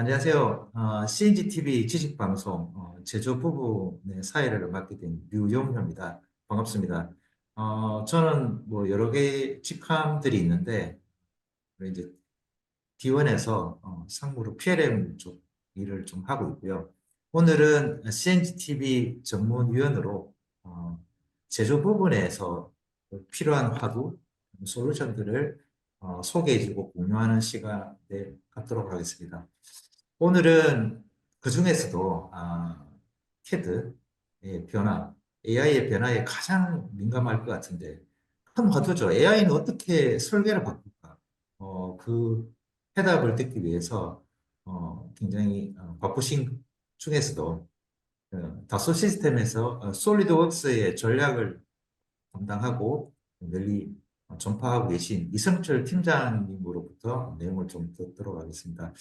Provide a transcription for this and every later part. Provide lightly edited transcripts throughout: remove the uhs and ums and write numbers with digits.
안녕하세요. CNGTV 지식방송 제조 부분의 사회를 맡게 된 류용효입니다. 반갑습니다. 저는 뭐 여러 개의 직함들이 있는데 이제 D1에서 상무로 PLM 쪽 일을 좀 하고 있고요. 오늘은 CNGTV 전문위원으로 제조 부분에서 필요한 화두, 솔루션들을 소개해주고 공유하는 시간을 갖도록 하겠습니다. 오늘은 그 중에서도 CAD의 변화, AI의 변화에 가장 민감할 것 같은데 큰 화두죠. AI는 어떻게 설계를 바꿀까? 그 해답을 듣기 위해서 굉장히 바쁘신 중에서도 다소 시스템에서 솔리드웍스의 전략을 담당하고 널리 전파하고 계신 이성철 팀장님으로부터 내용을 좀 듣도록 하겠습니다.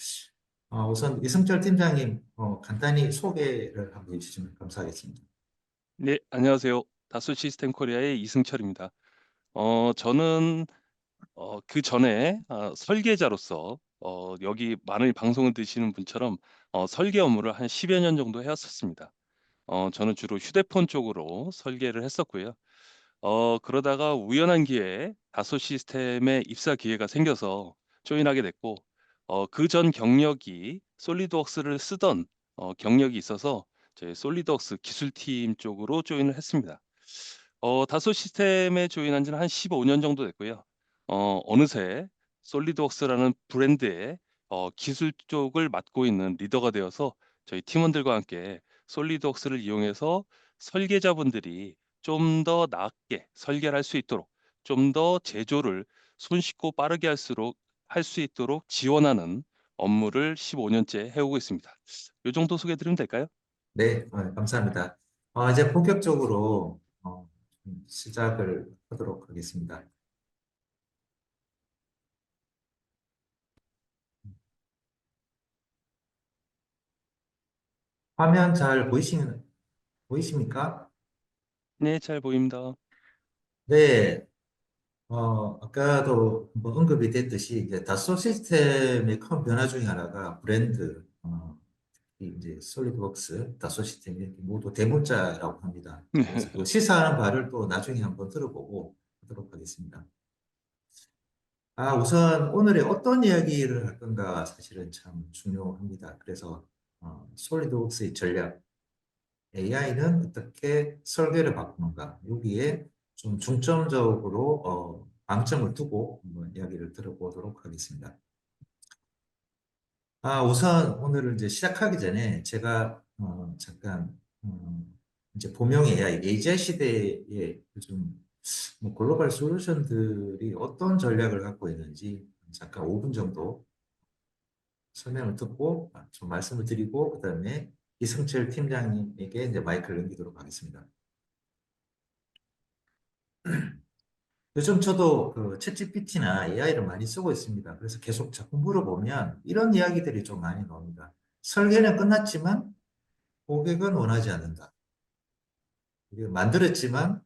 우선 이성철 팀장님 간단히 소개를 한번 해주시면 감사하겠습니다. 네, 안녕하세요. 다수 시스템 코리아의 이승철입니다. 저는 그전에 설계자로서 여기 많은 방송을 드시는 분처럼 설계 업무를 한 10여 년 정도 해왔었습니다. 저는 주로 휴대폰 쪽으로 설계를 했었고요. 그러다가 우연한 기회에 다소 시스템에 입사 기회가 생겨서 조인하게 됐고, 그전 경력이 솔리드웍스를 쓰던 경력이 있어서 저희 솔리드웍스 기술팀 쪽으로 조인을 했습니다. 다소 시스템에 조인한 지는 한 15년 정도 됐고요. 어느새 솔리드웍스라는 브랜드의 기술 쪽을 맡고 있는 리더가 되어서 저희 팀원들과 함께 솔리드웍스를 이용해서 설계자분들이 좀 더 낫게 설계를 할 수 있도록, 좀 더 제조를 손쉽고 빠르게 할 수 있도록 지원하는 업무를 15년째 해오고 있습니다. 요 정도 소개해 드리면 될까요? 네, 감사합니다. 이제 본격적으로 좀 시작을 하도록 하겠습니다. 화면 잘 보이십니까? 네, 잘 보입니다. 네, 아까도 뭐 언급이 됐듯이 이제 다소 시스템의 큰 변화 중에 하나가 브랜드, 이 이제 솔리드웍스, 다소 시스템이 모두 대문자라고 합니다. 그래서 그 시사하는 바를 또 나중에 한번 들어보고 하도록 하겠습니다. 우선 오늘의 어떤 이야기를 할 건가 사실은 참 중요합니다. 그래서 솔리드웍스의 전략, AI는 어떻게 설계를 바꾸는가, 여기에 좀 중점적으로 방점을 두고 한번 이야기를 들어보도록 하겠습니다. 우선 오늘을 이제 시작하기 전에 제가 잠깐 이제 범용 AI, 예제 시대에 요즘 뭐 글로벌 솔루션들이 어떤 전략을 갖고 있는지 잠깐 5분 정도 설명을 듣고 좀 말씀을 드리고 그다음에 이승철 팀장님에게 이제 마이크를 넘기도록 하겠습니다. 요즘 저도 그 챗GPT나 AI를 많이 쓰고 있습니다. 그래서 계속 자꾸 물어보면 이런 이야기들이 좀 많이 나옵니다. 설계는 끝났지만 고객은 원하지 않는다. 이게 만들었지만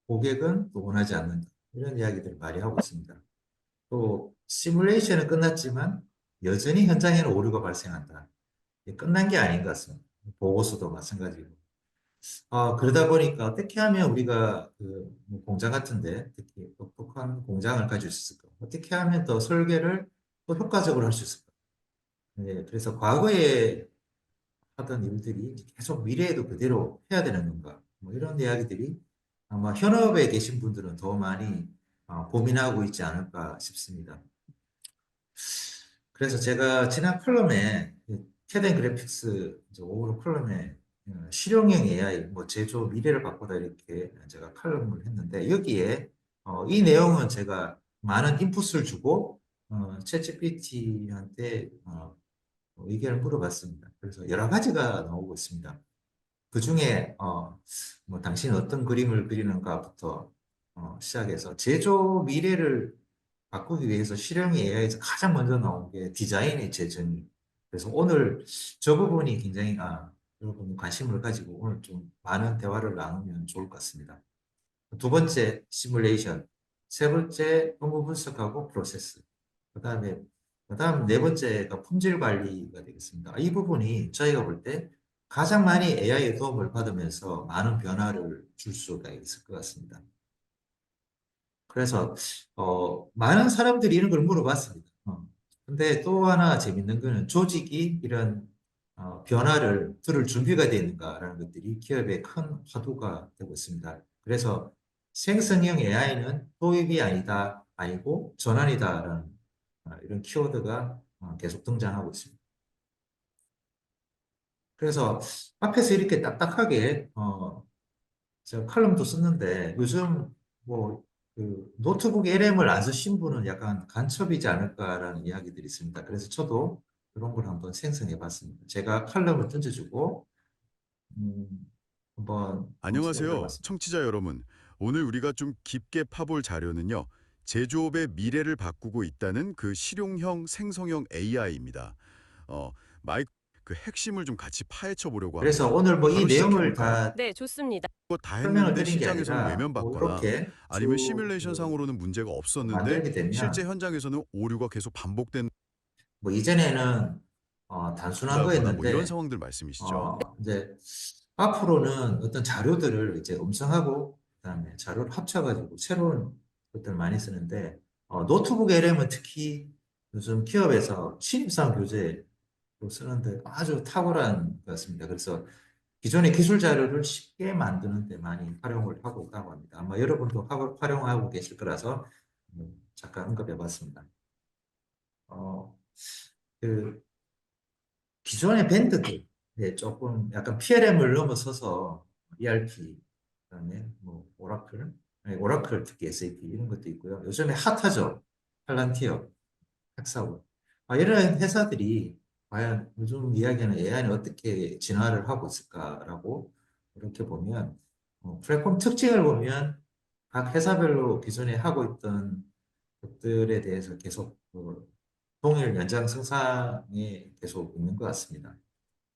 고객은 또 원하지 않는다. 이런 이야기들을 많이 하고 있습니다. 또 시뮬레이션은 끝났지만 여전히 현장에는 오류가 발생한다. 이게 끝난 게 아닌 것 같습니다. 보고서도 마찬가지고. 그러다 보니까 어떻게 하면 우리가 그뭐 공장 같은데 특히 똑똑한 공장을 가질 수 있을까? 어떻게 하면 더 설계를 또 효과적으로 할 수 있을까? 네, 그래서 과거에 하던 일들이 계속 미래에도 그대로 해야 되는 건가? 뭐 이런 이야기들이 아마 현업에 계신 분들은 더 많이 고민하고 있지 않을까 싶습니다. 그래서 제가 지난 컬럼에 캐덴 그래픽스 오브로 컬럼에 실용형 AI 뭐 제조 미래를 바꾸다 이렇게 제가 칼럼을 했는데 여기에 이 내용은 제가 많은 인풋을 주고 챗GPT한테 의견을 물어봤습니다. 그래서 여러 가지가 나오고 있습니다. 그 중에 뭐 당신은 어떤 그림을 그리는가부터 시작해서 제조 미래를 바꾸기 위해서 실용 AI에서 가장 먼저 나온 게 디자인의 재정의. 그래서 오늘 저 부분이 굉장히 여러분 관심을 가지고 오늘 좀 많은 대화를 나누면 좋을 것 같습니다. 두 번째 시뮬레이션, 세 번째 업무 분석하고 프로세스. 그다음에 그다음 네 번째가 품질 관리가 되겠습니다. 이 부분이 저희가 볼 때 가장 많이 AI의 도움을 받으면서 많은 변화를 줄 수가 있을 것 같습니다. 그래서 많은 사람들이 이런 걸 물어봤습니다. 근데 또 하나 재밌는 거는 조직이 이런 변화를 들을 준비가 되어 있는가라는 것들이 기업의 큰 화두가 되고 있습니다. 그래서 생성형 AI는 도입이 아니다, 아니고 전환이다라는 이런 키워드가 계속 등장하고 있습니다. 그래서 앞에서 이렇게 딱딱하게 제가 칼럼도 썼는데 요즘 뭐 그 노트북 LM을 안 쓰신 분은 약간 간첩이지 않을까라는 이야기들이 있습니다. 그래서 저도 그런 걸 한번 생성해 봤습니다. 제가 칼럼을 던져주고 한번 생각을 안녕하세요, 해봤습니다. 청취자 여러분. 오늘 우리가 좀 깊게 파볼 자료는요. 제조업의 미래를 바꾸고 있다는 그 실용형 생성형 AI입니다. 어, 마이크 그 핵심을 좀 같이 파헤쳐 보려고 그래서 합니다. 오늘 뭐 이 바로 시작해 내용을 볼까요? 다 네, 좋습니다. 그거 다 설명을 했는데 드린 게 시장에서는 아니라 뭐 외면받거나 이렇게 아니면 쭉 시뮬레이션 상으로는 문제가 없었는데 만들게 실제 되면 현장에서는 오류가 계속 반복된다거나 뭐 이전에는 단순한 뭐 이런 거였는데 상황들 말씀이시죠? 이제 앞으로는 어떤 자료들을 이제 음성하고 그다음에 자료를 합쳐가지고 새로운 것들을 많이 쓰는데 노트북 LM은 특히 요즘 기업에서 신입사원 교재로 쓰는데 아주 탁월한 것 같습니다. 그래서 기존의 기술 자료를 쉽게 만드는 데 많이 활용을 하고 있다고 합니다. 아마 여러분도 활용하고 계실 거라서 잠깐 언급해 봤습니다. 어, 그 기존의 밴드들, 네, 조금 약간 PLM을 넘어서서 ERP, 그다음에 뭐 오라클, 아니, 오라클 특히 SAP 이런 것도 있고요. 요즘에 핫하죠. 팔란티어, 학사원. 이런 회사들이 과연 요즘 이야기하는 AI는 어떻게 진화를 하고 있을까라고 이렇게 보면 플랫폼 특징을 보면 각 회사별로 기존에 하고 있던 것들에 대해서 계속 동일 연장생산이 계속 있는 것 같습니다.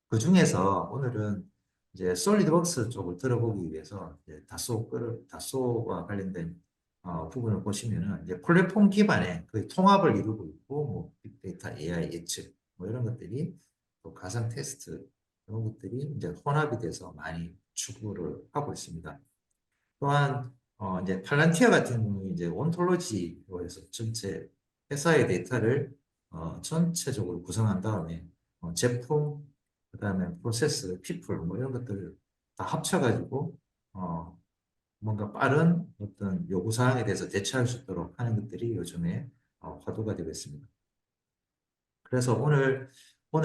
그 중에서 오늘은 이제 솔리드웍스 쪽을 들어보기 위해서 이제 다소와 관련된 부분을 보시면은 이제 플랫폼 기반의 그 통합을 이루고 있고 뭐 빅데이터, AI 예측 뭐 이런 것들이 또 가상 테스트 이런 것들이 이제 혼합이 돼서 많이 추구를 하고 있습니다. 또한 이제 팔란티어 같은 경우는 이제 온톨로지로 해서 전체 회사의 데이터를 전체적으로 구성한 다음에 제품, 그다음에 프로세스, 피플 뭐 이런 것들을 다 합쳐가지고 어, 뭔가 빠른 어떤 요구 사항에 대해서 대처할 수 있도록 하는 것들이 요즘에 화두가 되고 있습니다. 그래서 오늘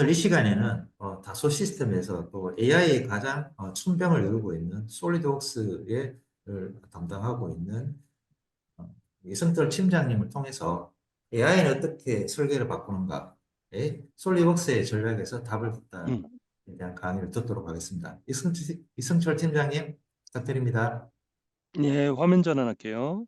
이 시간에는 다소 시스템에서 또 AI의 가장 춘병을 이루고 있는 솔리드웍스의 담당하고 있는 이성철 팀장님을 통해서 AI는 어떻게 설계를 바꾸는가에 솔리웍스의 전략에서 답을 듣다에 음. 대한 강의를 듣도록 하겠습니다. 이성철 팀장님 부탁드립니다. 예, 화면 전환할게요.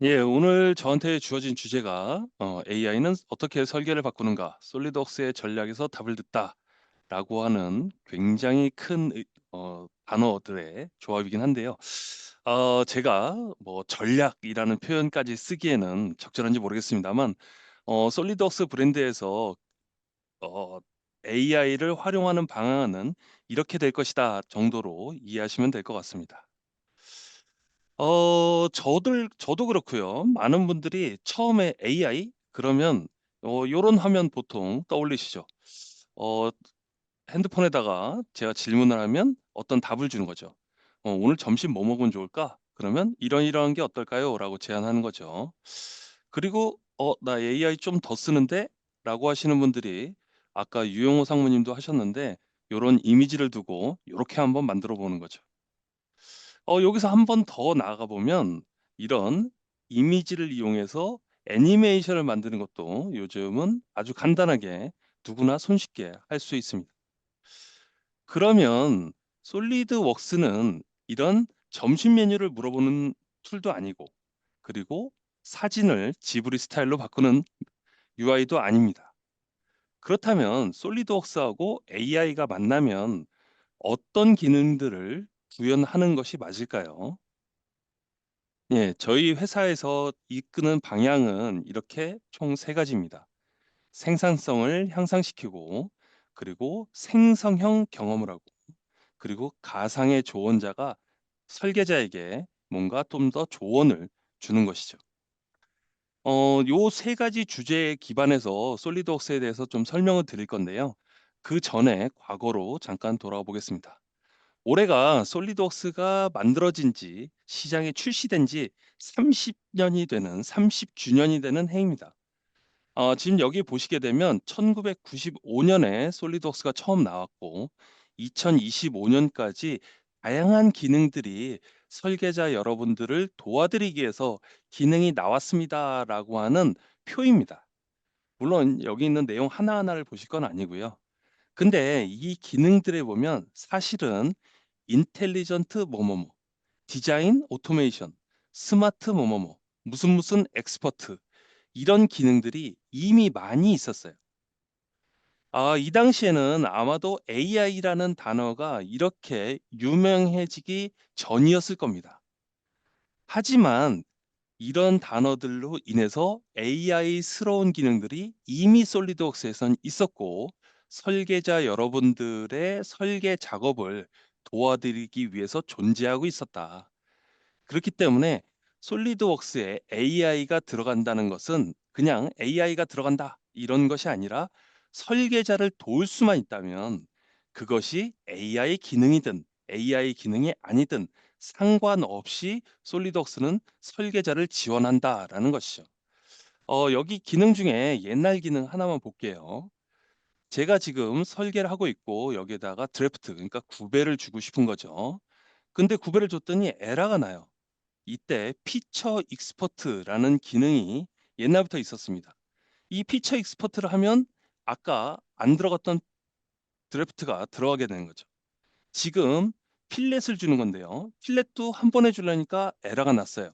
예, 오늘 저한테 주어진 주제가 AI는 어떻게 설계를 바꾸는가, 솔리드웍스의 전략에서 답을 듣다라고 하는 굉장히 큰 단어들의 조합이긴 한데요. 제가 뭐 전략이라는 표현까지 쓰기에는 적절한지 모르겠습니다만, 솔리드웍스 브랜드에서 AI를 활용하는 방안은 이렇게 될 것이다 정도로 이해하시면 될 것 같습니다. 저도 그렇고요. 많은 분들이 처음에 AI 그러면 요런 화면 보통 떠올리시죠. 어 핸드폰에다가 제가 질문을 하면 어떤 답을 주는 거죠. "오늘 점심 뭐 먹으면 좋을까?" 그러면 "이러이러한 게 어떨까요?"라고 제안하는 거죠. 그리고 나 AI 좀 더 쓰는데?"라고 하시는 분들이 아까 유영호 상무님도 하셨는데 요런 이미지를 두고 요렇게 한번 만들어 보는 거죠. 여기서 한 번 더 나아가 보면 이런 이미지를 이용해서 애니메이션을 만드는 것도 요즘은 아주 간단하게 누구나 손쉽게 할 수 있습니다. 그러면 솔리드웍스는 이런 점심 메뉴를 물어보는 툴도 아니고, 그리고 사진을 지브리 스타일로 바꾸는 UI도 아닙니다. 그렇다면 솔리드웍스하고 AI가 만나면 어떤 기능들을 구현하는 것이 맞을까요? 예, 저희 회사에서 이끄는 방향은 이렇게 총 세 가지입니다. 생산성을 향상시키고, 그리고 생성형 경험을 하고, 그리고 가상의 조언자가 설계자에게 뭔가 좀 더 조언을 주는 것이죠. 요 세 가지 주제에 기반해서 솔리드웍스에 대해서 좀 설명을 드릴 건데요. 그 전에 과거로 잠깐 돌아가 보겠습니다. 올해가 솔리드웍스가 만들어진 지 시장에 출시된 지 30년이 되는 30주년이 되는 해입니다. 지금 여기 보시게 되면 1995년에 솔리드웍스가 처음 나왔고 2025년까지 다양한 기능들이 설계자 여러분들을 도와드리기 위해서 기능이 나왔습니다라고 하는 표입니다. 물론 여기 있는 내용 하나하나를 보실 건 아니고요. 근데 이 기능들에 보면 사실은 인텔리전트 뭐뭐뭐, 디자인 오토메이션, 스마트 뭐뭐뭐, 무슨 무슨 엑스퍼트 이런 기능들이 이미 많이 있었어요. 이 당시에는 아마도 AI라는 단어가 이렇게 유명해지기 전이었을 겁니다. 하지만 이런 단어들로 인해서 AI스러운 기능들이 이미 솔리드웍스에선 있었고 설계자 여러분들의 설계 작업을 도와드리기 위해서 존재하고 있었다. 그렇기 때문에 솔리드웍스에 AI가 들어간다는 것은 그냥 AI가 들어간다 이런 것이 아니라 설계자를 도울 수만 있다면 그것이 AI 기능이든 AI 기능이 아니든 상관없이 솔리드웍스는 설계자를 지원한다라는 것이죠. 여기 기능 중에 옛날 기능 하나만 볼게요. 제가 지금 설계를 하고 있고 여기에다가 드래프트 그러니까 구배를 주고 싶은 거죠. 근데 구배를 줬더니 에러가 나요. 이때 피처 익스퍼트라는 기능이 옛날부터 있었습니다. 이 피처 익스퍼트를 하면 아까 안 들어갔던 드래프트가 들어가게 되는 거죠. 지금 필렛을 주는 건데요. 필렛도 한 번에 주려니까 에러가 났어요.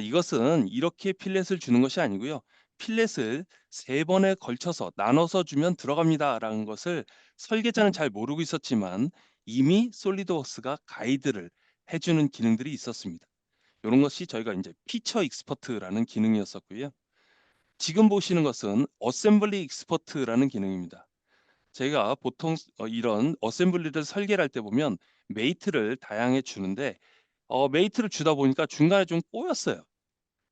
이것은 이렇게 필렛을 주는 것이 아니고요. 필렛을 세 번에 걸쳐서 나눠서 주면 들어갑니다라는 것을 설계자는 잘 모르고 있었지만 이미 솔리드웍스가 가이드를 해주는 기능들이 있었습니다. 이런 것이 저희가 이제 피처 익스퍼트라는 기능이었었고요. 지금 보시는 것은 어셈블리 익스퍼트라는 기능입니다. 제가 보통 이런 어셈블리를 설계를 할 때 보면 메이트를 다양하게 주는데 메이트를 주다 보니까 중간에 좀 꼬였어요.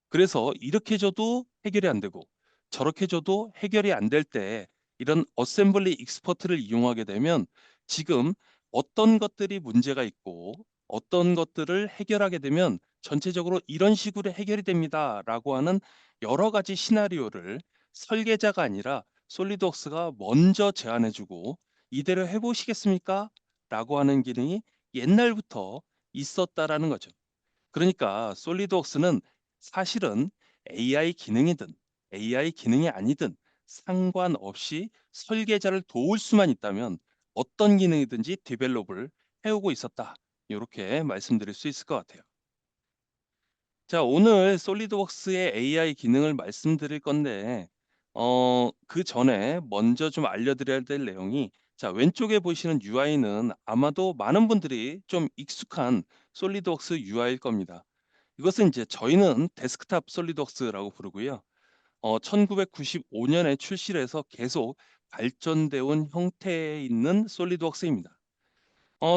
그래서 이렇게 줘도 해결이 안 되고 저렇게 줘도 해결이 안 될 때 이런 어셈블리 익스퍼트를 이용하게 되면 지금 어떤 것들이 문제가 있고 어떤 것들을 해결하게 되면 전체적으로 이런 식으로 해결이 됩니다라고 하는 여러 가지 시나리오를 설계자가 아니라 솔리드웍스가 먼저 제안해주고 이대로 해보시겠습니까? 라고 하는 기능이 옛날부터 있었다라는 거죠. 그러니까 솔리드웍스는 사실은 AI 기능이든 AI 기능이 아니든 상관없이 설계자를 도울 수만 있다면 어떤 기능이든지 디벨롭을 해오고 있었다. 이렇게 말씀드릴 수 있을 것 같아요. 자, 오늘 솔리드웍스의 AI 기능을 말씀드릴 건데, 그 전에 먼저 좀 알려드려야 될 내용이, 자, 왼쪽에 보시는 UI는 아마도 많은 분들이 좀 익숙한 솔리드웍스 UI일 겁니다. 이것은 이제 저희는 데스크탑 솔리드웍스라고 부르고요. 1995년에 출시를 해서 계속 발전되어 온 형태에 있는 솔리드웍스입니다.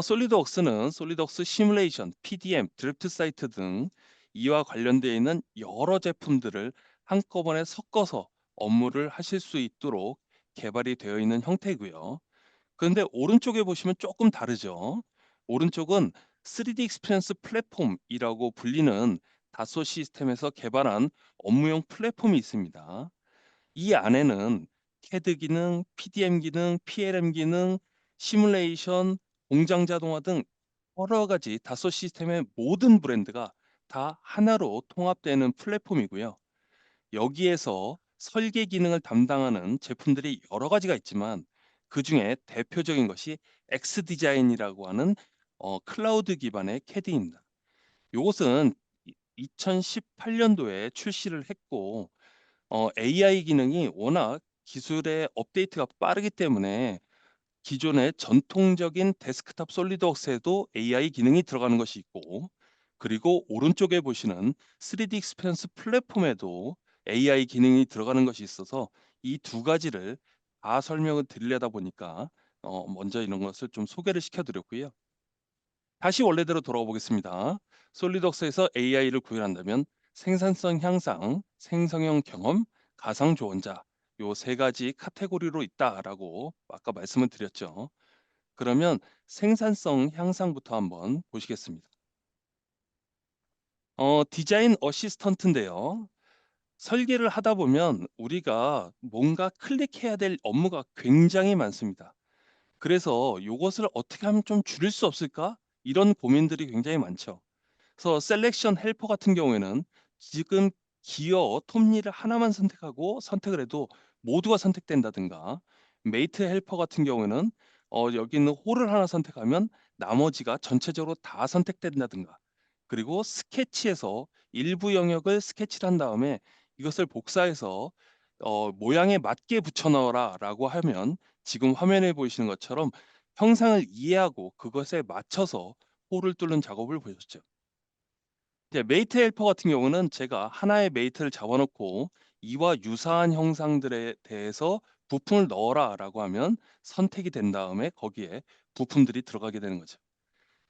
솔리드웍스는 솔리드웍스 시뮬레이션, PDM, 드래프트 사이트 등 이와 관련되어 있는 여러 제품들을 한꺼번에 섞어서 업무를 하실 수 있도록 개발이 되어 있는 형태고요. 그런데 오른쪽에 보시면 조금 다르죠. 오른쪽은 3D 익스피리언스 플랫폼이라고 불리는 다소 시스템에서 개발한 업무용 플랫폼이 있습니다. 이 안에는 CAD 기능, PDM 기능, PLM 기능, 시뮬레이션, 공장 자동화 등 여러 가지 다소 시스템의 모든 브랜드가 다 하나로 통합되는 플랫폼이고요. 여기에서 설계 기능을 담당하는 제품들이 여러 가지가 있지만 그중에 대표적인 것이 엑스디자인이라고 하는 클라우드 기반의 CAD입니다. 이것은 2018년도에 출시를 했고 AI 기능이 워낙 기술의 업데이트가 빠르기 때문에 기존의 전통적인 데스크탑 솔리드웍스에도 AI 기능이 들어가는 것이 있고, 그리고 오른쪽에 보시는 3D 익스피리언스 플랫폼에도 AI 기능이 들어가는 것이 있어서 이 두 가지를 다 설명을 드리려다 보니까 먼저 이런 것을 좀 소개를 시켜드렸고요. 다시 원래대로 돌아가 보겠습니다. 솔리드웍스에서 AI를 구현한다면 생산성 향상, 생성형 경험, 가상 조언자 요 세 가지 카테고리로 있다라고 아까 말씀을 드렸죠. 그러면 생산성 향상부터 한번 보시겠습니다. 디자인 어시스턴트인데요. 설계를 하다 보면 우리가 뭔가 클릭해야 될 업무가 굉장히 많습니다. 그래서 이것을 어떻게 하면 좀 줄일 수 없을까? 이런 고민들이 굉장히 많죠. 그래서 셀렉션 헬퍼 같은 경우에는 지금 기어 톱니를 하나만 선택하고 선택을 해도 모두가 선택된다든가, 메이트 헬퍼 같은 경우에는 여기 있는 홀을 하나 선택하면 나머지가 전체적으로 다 선택된다든가, 그리고 스케치에서 일부 영역을 스케치를 한 다음에 이것을 복사해서 모양에 맞게 붙여 넣어라라고 하면 지금 화면에 보이시는 것처럼 형상을 이해하고 그것에 맞춰서 홀을 뚫는 작업을 보셨죠. 이제 메이트 헬퍼 같은 경우는 제가 하나의 메이트를 잡아놓고 이와 유사한 형상들에 대해서 부품을 넣어라라고 하면 선택이 된 다음에 거기에 부품들이 들어가게 되는 거죠.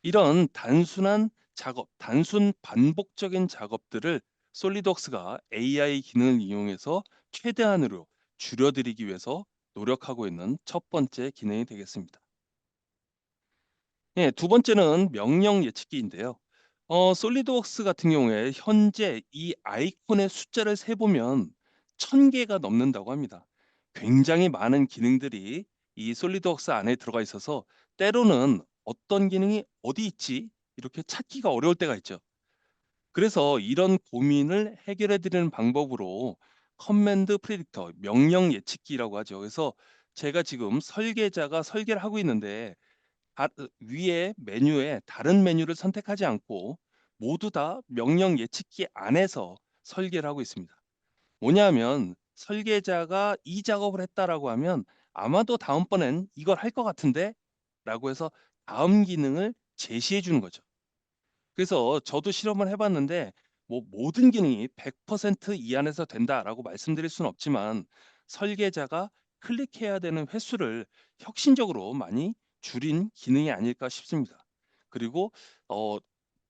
이런 단순한 작업, 단순 반복적인 작업들을 솔리드웍스가 AI 기능을 이용해서 최대한으로 줄여드리기 위해서 노력하고 있는 첫 번째 기능이 되겠습니다. 예, 두 번째는 명령 예측기인데요. 솔리드웍스 같은 경우에 현재 이 아이콘의 숫자를 세보면 1000개가 넘는다고 합니다. 굉장히 많은 기능들이 이 솔리드웍스 안에 들어가 있어서 때로는 어떤 기능이 어디 있지? 이렇게 찾기가 어려울 때가 있죠. 그래서 이런 고민을 해결해 드리는 방법으로 커맨드 프리딕터, 명령 예측기라고 하죠. 그래서 제가 지금 설계자가 설계를 하고 있는데 위에 메뉴에 다른 메뉴를 선택하지 않고 모두 다 명령 예측기 안에서 설계를 하고 있습니다. 뭐냐면 설계자가 이 작업을 했다라고 하면 아마도 다음번엔 이걸 할 것 같은데 라고 해서 다음 기능을 제시해 주는 거죠. 그래서 저도 실험을 해봤는데 뭐 모든 기능이 100%이 안에서 된다라고 말씀드릴 수는 없지만 설계자가 클릭해야 되는 횟수를 혁신적으로 많이 줄인 기능이 아닐까 싶습니다. 그리고 어,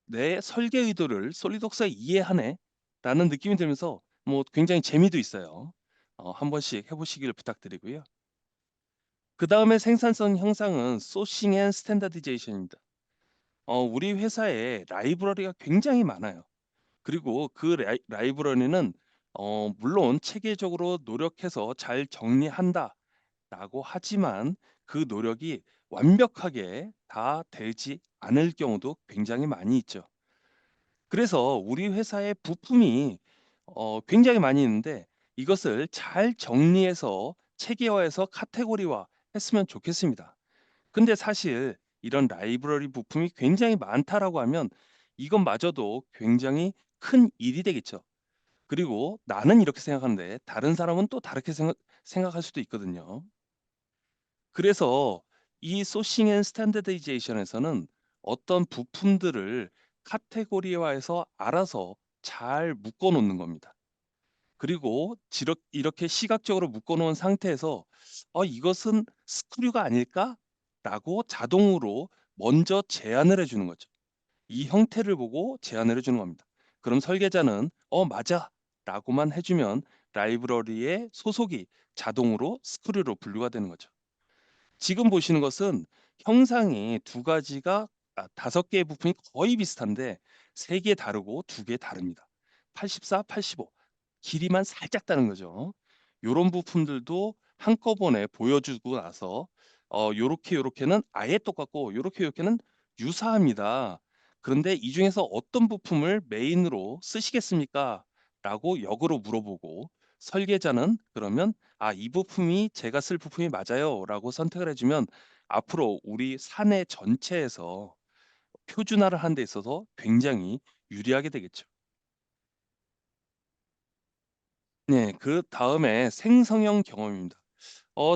내 설계 의도를 솔리드웍스가 이해하네라는 느낌이 들면서 뭐 굉장히 재미도 있어요. 한 번씩 해보시길 부탁드리고요. 그 다음에 생산성 향상은 소싱 앤 스탠다디제이션입니다. 우리 회사에 라이브러리가 굉장히 많아요. 그리고 그 라이브러리는 물론 체계적으로 노력해서 잘 정리한다라고 하지만 그 노력이 완벽하게 다 되지 않을 경우도 굉장히 많이 있죠. 그래서 우리 회사의 부품이 굉장히 많이 있는데 이것을 잘 정리해서 체계화해서 카테고리화 했으면 좋겠습니다. 근데 사실 이런 라이브러리 부품이 굉장히 많다라고 하면 이것마저도 굉장히 큰 일이 되겠죠. 그리고 나는 이렇게 생각하는데 다른 사람은 또 다르게 생각할 수도 있거든요. 그래서 이 소싱 앤 스탠다드이제이션에서는 어떤 부품들을 카테고리화해서 알아서 잘 묶어 놓는 겁니다. 그리고 이렇게 시각적으로 묶어 놓은 상태에서 이것은 스크류가 아닐까라고 자동으로 먼저 제안을 해주는 거죠. 이 형태를 보고 제안을 해주는 겁니다. 그럼 설계자는 맞아 라고만 해주면 라이브러리의 소속이 자동으로 스크류로 분류가 되는 거죠. 지금 보시는 것은 형상이 두 가지가 5개의 부품이 거의 비슷한데 3개 다르고 2개 다릅니다. 84, 85 길이만 살짝 다른 거죠. 요런 부품들도 한꺼번에 보여주고 나서 요렇게는 아예 똑같고 요렇게는 유사합니다. 그런데 이 중에서 어떤 부품을 메인으로 쓰시겠습니까? 라고 역으로 물어보고 설계자는 그러면 이 부품이 제가 쓸 부품이 맞아요 라고 선택을 해주면 앞으로 우리 사내 전체에서 표준화를 하는 데 있어서 굉장히 유리하게 되겠죠. 네, 그 다음에 생성형 경험입니다.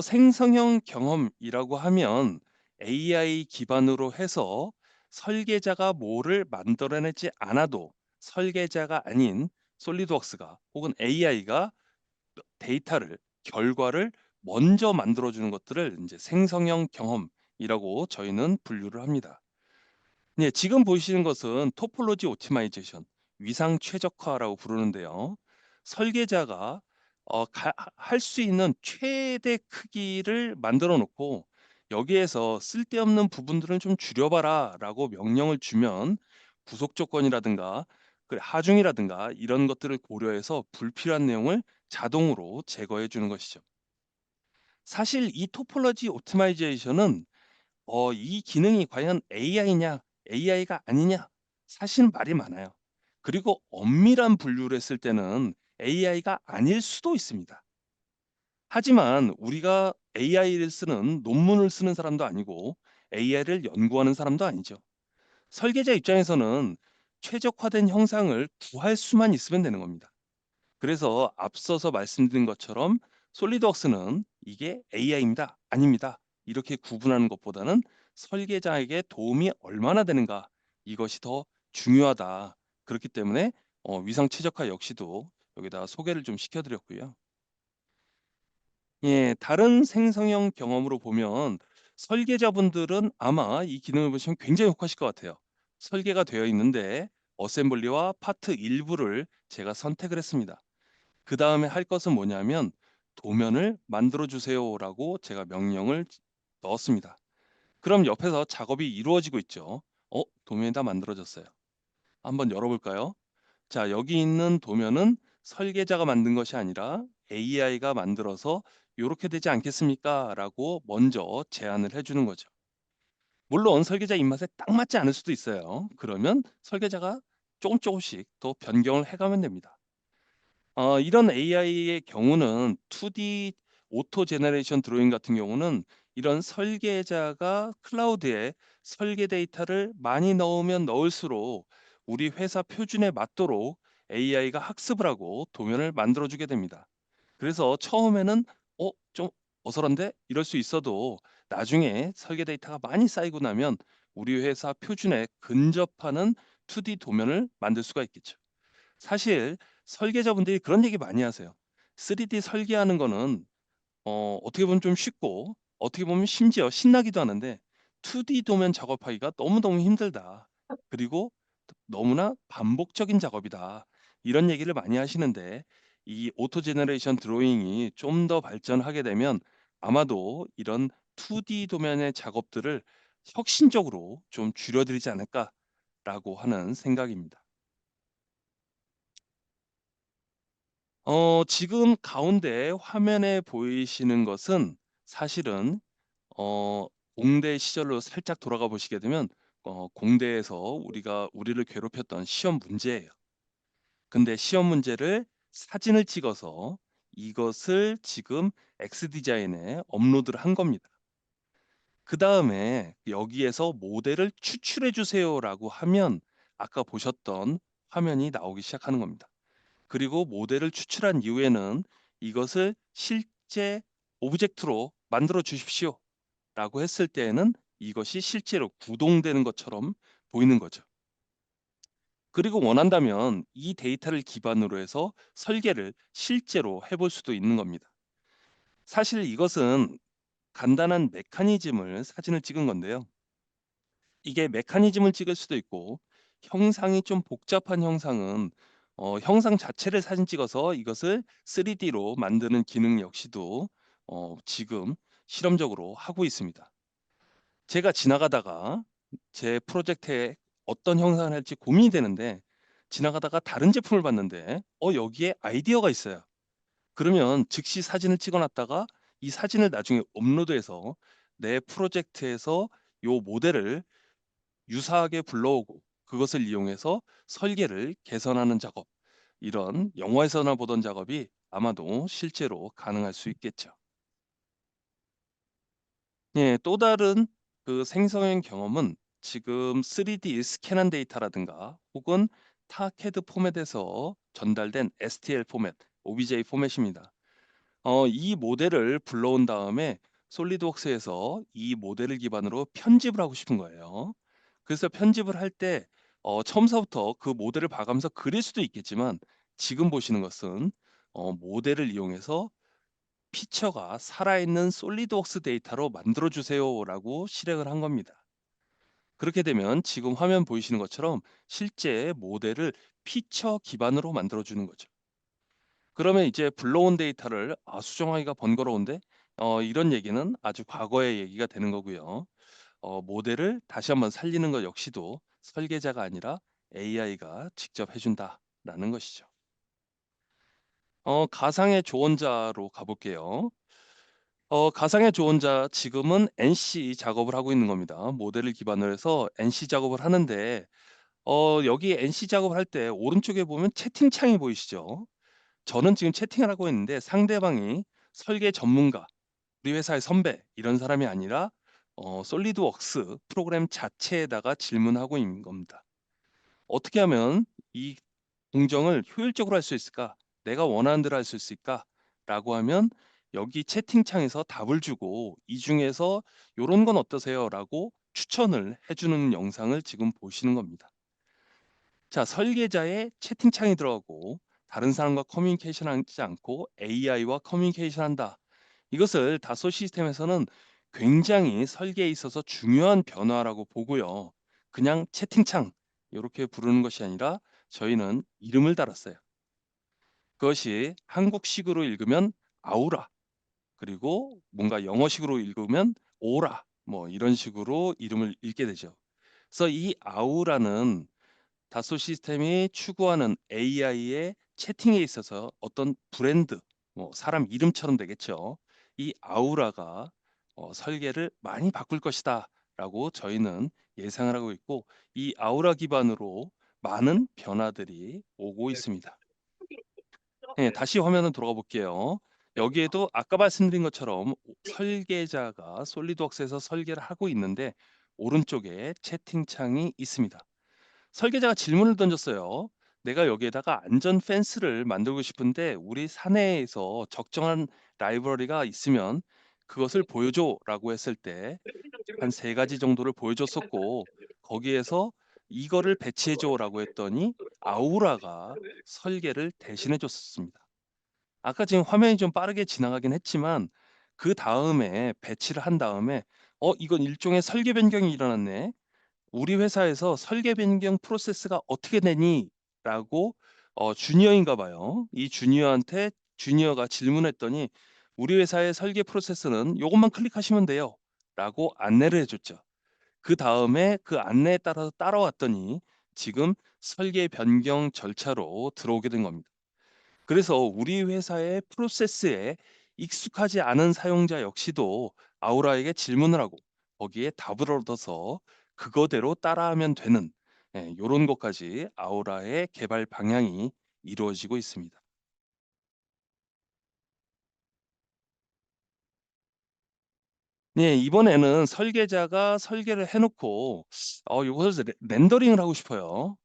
생성형 경험이라고 하면 AI 기반으로 해서 설계자가 뭐를 만들어내지 않아도 설계자가 아닌 솔리드웍스가 혹은 AI가 데이터를 결과를 먼저 만들어 주는 것들을 이제 생성형 경험이라고 저희는 분류를 합니다. 네, 지금 보시는 것은 토폴로지 오티마이제이션, 위상 최적화라고 부르는데요. 설계자가 할 수 있는 최대 크기를 만들어 놓고 여기에서 쓸데없는 부분들은 좀 줄여봐라라고 명령을 주면 부속 조건이라든가 하중이라든가 이런 것들을 고려해서 불필요한 내용을 자동으로 제거해 주는 것이죠. 사실 이 토폴로지 오티마이제이션은 이 기능이 과연 AI냐, AI가 아니냐? 사실 말이 많아요. 그리고 엄밀한 분류를 했을 때는 AI가 아닐 수도 있습니다. 하지만 우리가 AI를 쓰는 논문을 쓰는 사람도 아니고 AI를 연구하는 사람도 아니죠. 설계자 입장에서는 최적화된 형상을 구할 수만 있으면 되는 겁니다. 그래서 앞서서 말씀드린 것처럼 솔리드웍스는 이게 AI입니다. 아닙니다. 이렇게 구분하는 것보다는 설계자에게 도움이 얼마나 되는가 이것이 더 중요하다. 그렇기 때문에 위상 최적화 역시도 여기다 소개를 좀 시켜드렸고요. 예, 다른 생성형 경험으로 보면 설계자분들은 아마 이 기능을 보시면 굉장히 혹하실 것 같아요. 설계가 되어 있는데 어셈블리와 파트 일부를 제가 선택을 했습니다. 그 다음에 할 것은 뭐냐면 도면을 만들어 주세요라고 제가 명령을 넣었습니다. 그럼 옆에서 작업이 이루어지고 있죠. 도면이 다 만들어졌어요. 한번 열어볼까요? 자, 여기 있는 도면은 설계자가 만든 것이 아니라 AI가 만들어서 이렇게 되지 않겠습니까? 라고 먼저 제안을 해주는 거죠. 물론 설계자 입맛에 딱 맞지 않을 수도 있어요. 그러면 설계자가 조금씩 더 변경을 해가면 됩니다. 이런 AI의 경우는 2D 오토 제너레이션 드로잉 같은 경우는 이런 설계자가 클라우드에 설계 데이터를 많이 넣으면 넣을수록 우리 회사 표준에 맞도록 AI가 학습을 하고 도면을 만들어 주게 됩니다. 그래서 처음에는 좀 어설한데 이럴 수 있어도 나중에 설계 데이터가 많이 쌓이고 나면 우리 회사 표준에 근접하는 2D 도면을 만들 수가 있겠죠. 사실 설계자분들이 그런 얘기 많이 하세요. 3D 설계하는 거는 어떻게 보면 좀 쉽고 어떻게 보면 심지어 신나기도 하는데 2D 도면 작업하기가 너무너무 힘들다. 그리고 너무나 반복적인 작업이다. 이런 얘기를 많이 하시는데 이 오토 제너레이션 드로잉이 좀 더 발전하게 되면 아마도 이런 2D 도면의 작업들을 혁신적으로 좀 줄여드리지 않을까라고 하는 생각입니다. 지금 가운데 화면에 보이시는 것은 사실은 어 공대 시절로 살짝 돌아가 보시게 되면 공대에서 우리를 괴롭혔던 시험 문제예요. 근데 시험 문제를 사진을 찍어서 이것을 지금 엑스디자인에 업로드를 한 겁니다. 그다음에 여기에서 모델을 추출해 주세요라고 하면 아까 보셨던 화면이 나오기 시작하는 겁니다. 그리고 모델을 추출한 이후에는 이것을 실제 오브젝트로 만들어 주십시오라고 했을 때에는 이것이 실제로 구동되는 것처럼 보이는 거죠. 그리고 원한다면 이 데이터를 기반으로 해서 설계를 실제로 해볼 수도 있는 겁니다. 사실 이것은 간단한 메커니즘을 사진을 찍은 건데요. 이게 메커니즘을 찍을 수도 있고 형상이 좀 복잡한 형상은 형상 자체를 사진 찍어서 이것을 3D로 만드는 기능 역시도 지금 실험적으로 하고 있습니다. 제가 지나가다가 제 프로젝트에 어떤 형상을 할지 고민이 되는데 지나가다가 다른 제품을 봤는데 여기에 아이디어가 있어요. 그러면 즉시 사진을 찍어 놨다가 이 사진을 나중에 업로드해서 내 프로젝트에서 요 모델을 유사하게 불러오고 그것을 이용해서 설계를 개선하는 작업, 이런 영화에서나 보던 작업이 아마도 실제로 가능할 수 있겠죠. 예, 또 다른 그 생성형 경험은 지금 3D 스캔한 데이터라든가 혹은 타 CAD 포맷에서 전달된 STL 포맷, OBJ 포맷입니다. 이 모델을 불러온 다음에 솔리드웍스에서 이 모델을 기반으로 편집을 하고 싶은 거예요. 그래서 편집을 할 때 처음서부터 그 모델을 봐가면서 그릴 수도 있겠지만 지금 보시는 것은 모델을 이용해서 피처가 살아있는 솔리드웍스 데이터로 만들어 주세요라고 실행을 한 겁니다. 그렇게 되면 지금 화면 보이시는 것처럼 실제 모델을 피처 기반으로 만들어 주는 거죠. 그러면 이제 불러온 데이터를 수정하기가 번거로운데 이런 얘기는 아주 과거의 얘기가 되는 거고요. 모델을 다시 한번 살리는 것 역시도 설계자가 아니라 AI가 직접 해준다라는 것이죠. 가상의 조언자로 가볼게요. 가상의 조언자 지금은 NC 작업을 하고 있는 겁니다. 모델을 기반으로 해서 NC 작업을 하는데 여기 NC 작업을 할 때 오른쪽에 보면 채팅창이 보이시죠? 저는 지금 채팅을 하고 있는데 상대방이 설계 전문가, 우리 회사의 선배 이런 사람이 아니라 솔리드웍스 프로그램 자체에다가 질문하고 있는 겁니다. 어떻게 하면 이 공정을 효율적으로 할 수 있을까? 내가 원하는 대로 할 수 있을까?라고 하면 여기 채팅창에서 답을 주고 이 중에서 요런 건 어떠세요?라고 추천을 해주는 영상을 지금 보시는 겁니다. 자, 설계자의 채팅창이 들어가고 다른 사람과 커뮤니케이션 하지 않고 AI와 커뮤니케이션 한다. 이것을 다소 시스템에서는 굉장히 설계에 있어서 중요한 변화라고 보고요. 그냥 채팅창 이렇게 부르는 것이 아니라 저희는 이름을 달았어요. 그것이 한국식으로 읽으면 아우라, 그리고 뭔가 영어식으로 읽으면 오라, 뭐 이런 식으로 이름을 읽게 되죠. 그래서 이 아우라는 다소 시스템이 추구하는 AI의 채팅에 있어서 어떤 브랜드, 뭐 사람 이름처럼 되겠죠. 이 아우라가 설계를 많이 바꿀 것이다라고 저희는 예상을 하고 있고 이 아우라 기반으로 많은 변화들이 오고 있습니다. 네, 다시 화면을 돌아가 볼게요. 여기에도 아까 말씀드린 것처럼 설계자가 솔리드웍스에서 설계를 하고 있는데 오른쪽에 채팅창이 있습니다. 설계자가 질문을 던졌어요. 내가 여기에다가 안전 펜스를 만들고 싶은데 우리 사내에서 적정한 라이브러리가 있으면 그것을 보여줘라고 했을 때 한 세 가지 정도를 보여줬었고 거기에서 이거를 배치해줘라고 했더니 아우라가 설계를 대신해 줬었습니다. 아까 지금 화면이 좀 빠르게 지나가긴 했지만 그 다음에 배치를 한 다음에 이건 일종의 설계 변경이 일어났네. 우리 회사에서 설계 변경 프로세스가 어떻게 되니? 라고 주니어인가 봐요. 이 주니어한테 주니어가 질문했더니 우리 회사의 설계 프로세스는 요것만 클릭하시면 돼요. 라고 안내를 해줬죠. 그 다음에 그 안내에 따라서 따라왔더니 지금 설계 변경 절차로 들어오게 된 겁니다. 그래서 우리 회사의 프로세스에 익숙하지 않은 사용자 역시도 아우라에게 질문을 하고 거기에 답을 얻어서 그거대로 따라하면 되는 요런 것까지 아우라의 개발 방향이 이루어지고 있습니다. 네, 이번에는 설계자가 설계를 해놓고 이것을 렌더링을 하고 싶어요.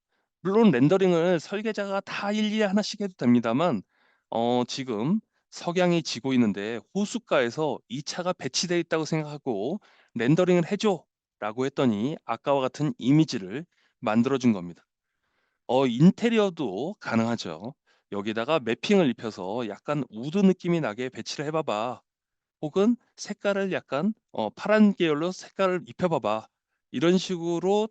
물론 렌더링을 설계자가 다 일일이 하나씩 해도 됩니다만 지금 석양이 지고 있는데 호숫가에서 이 차가 배치되어 있다고 생각하고 렌더링을 해줘라고 했더니 아까와 같은 이미지를 만들어준 겁니다. 인테리어도 가능하죠. 여기다가 매핑을 입혀서 약간 우드 느낌이 나게 배치를 해봐봐. 혹은 색깔을 약간 파란 계열로 색깔을 입혀 봐봐. 이런 식으로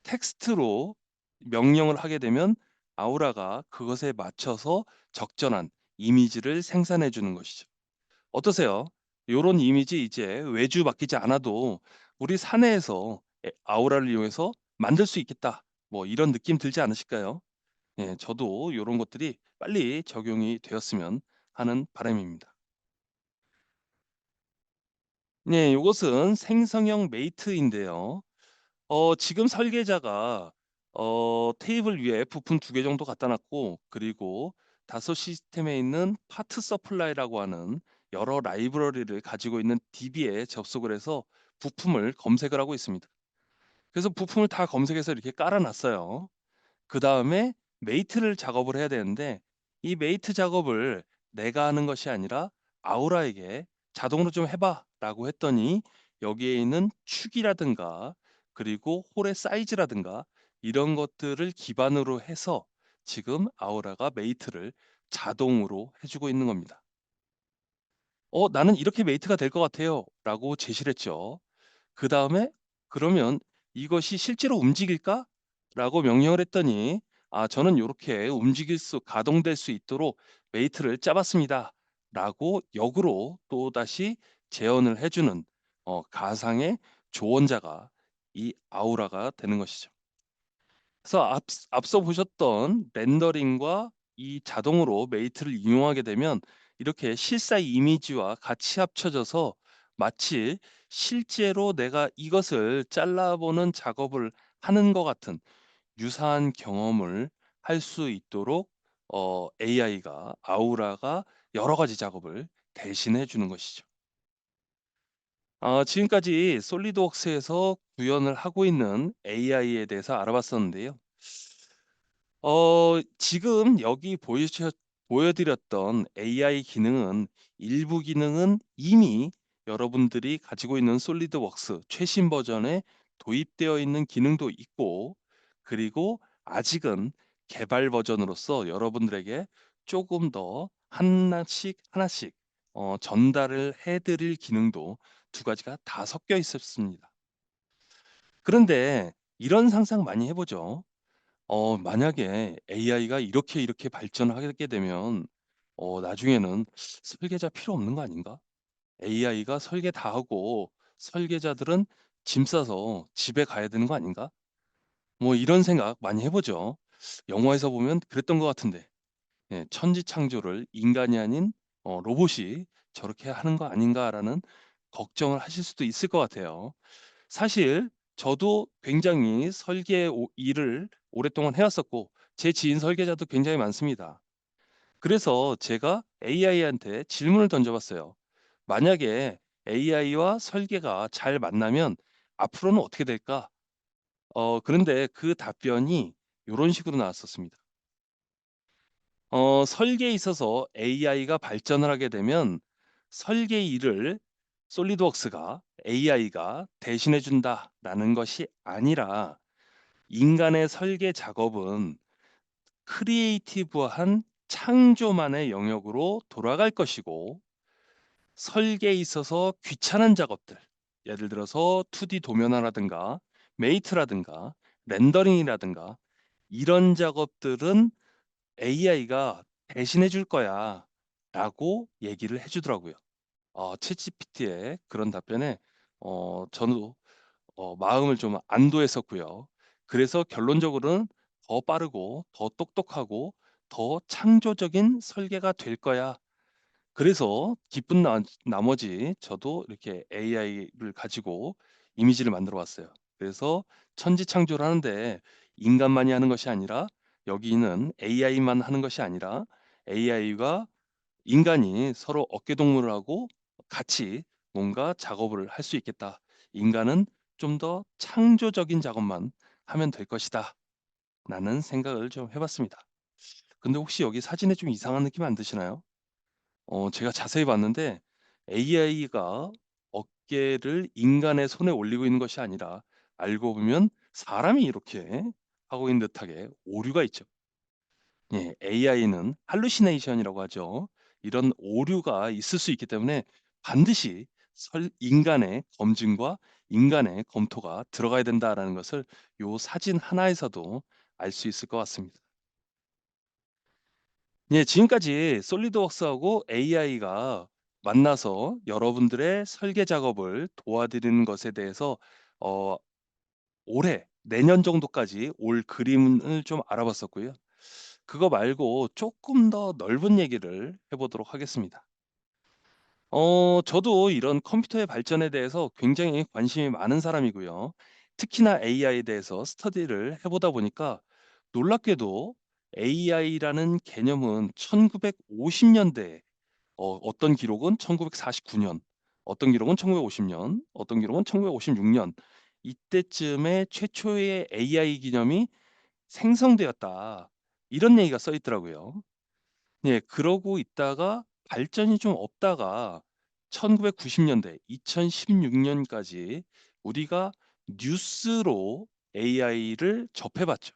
텍스트로 명령을 하게 되면 아우라가 그것에 맞춰서 적절한 이미지를 생산해 주는 것이죠. 어떠세요? 요런 이미지 이제 외주 맡기지 않아도 우리 사내에서 아우라를 이용해서 만들 수 있겠다. 뭐 이런 느낌 들지 않으실까요? 예, 저도 요런 것들이 빨리 적용이 되었으면 하는 바람입니다. 네, 요것은 생성형 메이트인데요. 지금 설계자가 테이블 위에 부품 2개 정도 갖다 놨고 그리고 다소 시스템에 있는 파트 서플라이라고 하는 여러 라이브러리를 가지고 있는 DB에 접속을 해서 부품을 검색을 하고 있습니다. 그래서 부품을 다 검색해서 이렇게 깔아 놨어요. 그다음에 메이트를 작업을 해야 되는데 이 메이트 작업을 내가 하는 것이 아니라 아우라에게 자동으로 좀 해봐라고 했더니 여기에 있는 축이라든가 그리고 홀의 사이즈라든가 이런 것들을 기반으로 해서 지금 아우라가 메이트를 자동으로 해주고 있는 겁니다. 나는 이렇게 메이트가 될 것 같아요. 라고 제시를 했죠. 그 다음에 그러면 이것이 실제로 움직일까? 라고 명령을 했더니 저는 이렇게 가동될 수 있도록 메이트를 짜봤습니다. 라고 역으로 또다시 제언을 해주는 가상의 조언자가 이 아우라가 되는 것이죠. 그래서 앞서 보셨던 렌더링과 이 자동으로 메이트를 이용하게 되면 이렇게 실사 이미지와 같이 합쳐져서 마치 실제로 내가 이것을 잘라보는 작업을 하는 것 같은 유사한 경험을 할 수 있도록 AI가 아우라가 여러 가지 작업을 대신해 주는 것이죠. 지금까지 솔리드웍스에서 구현을 하고 있는 AI에 대해서 알아봤었는데요. 지금 여기 보여드렸던 AI 기능은 일부 기능은 이미 여러분들이 가지고 있는 솔리드웍스 최신 버전에 도입되어 있는 기능도 있고, 그리고 아직은 개발 버전으로서 여러분들에게 조금 더 하나씩 하나씩 전달을 해드릴 기능도 두 가지가 다 섞여 있었습니다. 그런데 이런 상상 많이 해보죠. 만약에 AI가 이렇게 발전을 하게 되면 나중에는 설계자 필요 없는 거 아닌가? AI가 설계 다 하고 설계자들은 짐 싸서 집에 가야 되는 거 아닌가? 뭐 이런 생각 많이 해보죠. 영화에서 보면 그랬던 것 같은데, 예, 천지창조를 인간이 아닌 로봇이 저렇게 하는 거 아닌가라는 걱정을 하실 수도 있을 것 같아요. 사실 저도 굉장히 일을 오랫동안 해왔었고 제 지인 설계자도 굉장히 많습니다. 그래서 제가 AI한테 질문을 던져봤어요. 만약에 AI와 설계가 잘 만나면 앞으로는 어떻게 될까? 그런데 그 답변이 이런 식으로 나왔었습니다. 설계에 있어서 AI가 발전을 하게 되면 설계 일을 솔리드웍스가 AI가 대신해 준다라는 것이 아니라 인간의 설계 작업은 크리에이티브한 창조만의 영역으로 돌아갈 것이고, 설계에 있어서 귀찮은 작업들, 예를 들어서 2D 도면화라든가 메이트라든가 렌더링이라든가 이런 작업들은 AI가 대신해 줄 거야 라고 얘기를 해 주더라고요. 챗GPT의 그런 답변에 저도 마음을 좀 안도했었고요. 그래서 결론적으로는 더 빠르고 더 똑똑하고 더 창조적인 설계가 될 거야. 그래서 기쁜 나머지 저도 이렇게 AI를 가지고 이미지를 만들어 왔어요. 그래서 천지창조를 하는데 인간만이 하는 것이 아니라 여기는 AI만 하는 것이 아니라 AI가 인간이 서로 어깨동무를 하고 같이 뭔가 작업을 할 수 있겠다. 인간은 좀 더 창조적인 작업만 하면 될 것이다. 라는 생각을 좀 해봤습니다. 근데 혹시 여기 사진에 좀 이상한 느낌 안 드시나요? 제가 자세히 봤는데 AI가 어깨를 인간의 손에 올리고 있는 것이 아니라 알고 보면 사람이 이렇게 하고 있는 듯하게 오류가 있죠. 예, AI는 할루시네이션이라고 하죠. 이런 오류가 있을 수 있기 때문에 반드시 인간의 검증과 인간의 검토가 들어가야 된다라는 것을 요 사진 하나에서도 알 수 있을 것 같습니다. 예, 지금까지 솔리드웍스하고 AI가 만나서 여러분들의 설계 작업을 도와드리는 것에 대해서 어, 올해 내년 정도까지 올 그림을 좀 알아봤었고요. 그거 말고 조금 더 넓은 얘기를 해보도록 하겠습니다. 저도 이런 컴퓨터의 발전에 대해서 굉장히 관심이 많은 사람이고요. 특히나 AI에 대해서 스터디를 해보다 보니까 놀랍게도 AI라는 개념은 1950년대, 어떤 기록은 1949년, 어떤 기록은 1950년, 어떤 기록은 1956년, 이때쯤에 최초의 AI 개념이 생성되었다. 이런 얘기가 써 있더라고요. 예, 그러고 있다가 발전이 좀 없다가 1990년대, 2016년까지 우리가 뉴스로 AI를 접해봤죠.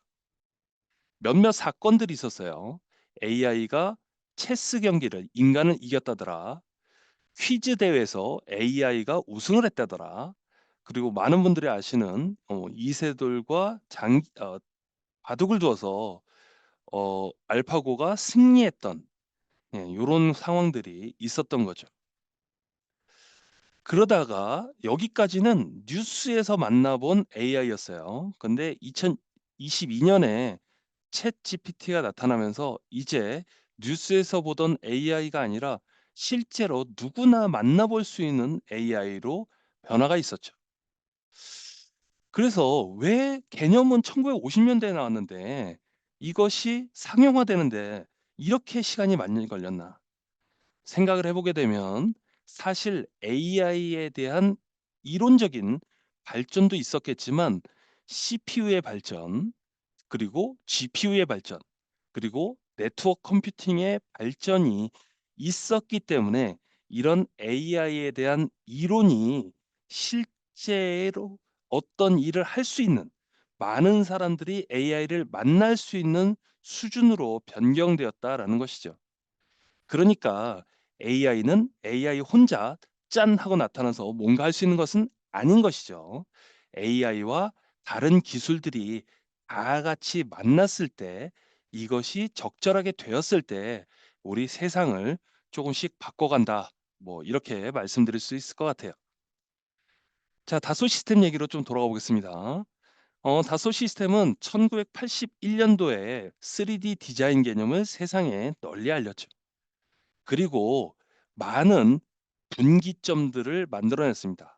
몇몇 사건들이 있었어요. AI가 체스 경기를 인간을 이겼다더라. 퀴즈 대회에서 AI가 우승을 했다더라. 그리고 많은 분들이 아시는 이세돌과 바둑을 두어서 알파고가 승리했던, 요런 상황들이 있었던 거죠. 그러다가 여기까지는 뉴스에서 만나본 AI였어요. 근데 2022년에 챗GPT가 나타나면서 이제 뉴스에서 보던 AI가 아니라 실제로 누구나 만나볼 수 있는 AI로 변화가 있었죠. 그래서 왜 개념은 1950년대에 나왔는데 이것이 상용화되는데 이렇게 시간이 많이 걸렸나 생각을 해보게 되면, 사실 AI에 대한 이론적인 발전도 있었겠지만 CPU의 발전, 그리고 GPU의 발전, 그리고 네트워크 컴퓨팅의 발전이 있었기 때문에 이런 AI에 대한 이론이 실제로 어떤 일을 할 수 있는, 많은 사람들이 AI를 만날 수 있는 수준으로 변경되었다라는 것이죠. 그러니까 AI는 AI 혼자 짠 하고 나타나서 뭔가 할 수 있는 것은 아닌 것이죠. AI와 다른 기술들이 다 같이 만났을 때, 이것이 적절하게 되었을 때 우리 세상을 조금씩 바꿔간다. 뭐 이렇게 말씀드릴 수 있을 것 같아요. 자, 다소 시스템 얘기로 좀 돌아가 보겠습니다. 다소 시스템은 1981년도에 3D 디자인 개념을 세상에 널리 알렸죠. 그리고 많은 분기점들을 만들어냈습니다.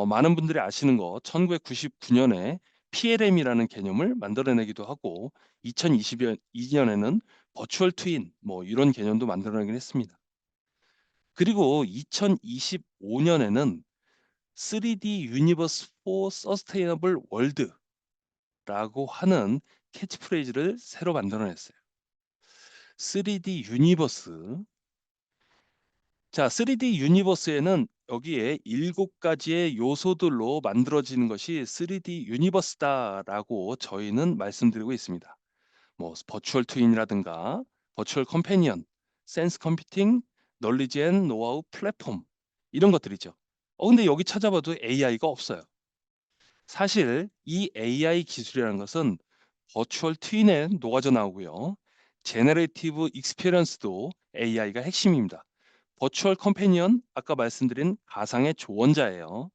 많은 분들이 아시는 거 1999년에 PLM이라는 개념을 만들어내기도 하고 2022년에는 버추얼 트윈 뭐 이런 개념도 만들어내긴 했습니다. 그리고 2025년에는 3D 유니버스 for Sustainable World라고 하는 캐치프레이즈를 새로 만들어냈어요. 3D 유니버스. 자, 3D 유니버스에는 여기에 7가지의 요소들로 만들어지는 것이 3D 유니버스다라고 저희는 말씀드리고 있습니다. 뭐 버추얼 트윈이라든가 버추얼 컴패니언, 센스 컴퓨팅, 널리지 앤 노하우 플랫폼, 이런 것들이죠. 근데 여기 찾아봐도 AI가 없어요. 사실 이 AI 기술이라는 것은 버추얼 트윈에 녹아져 나오고요. 제너레이티브 익스피리언스도 AI가 핵심입니다. 버추얼 컴패니언, 아까 말씀드린 가상의 조언자예요.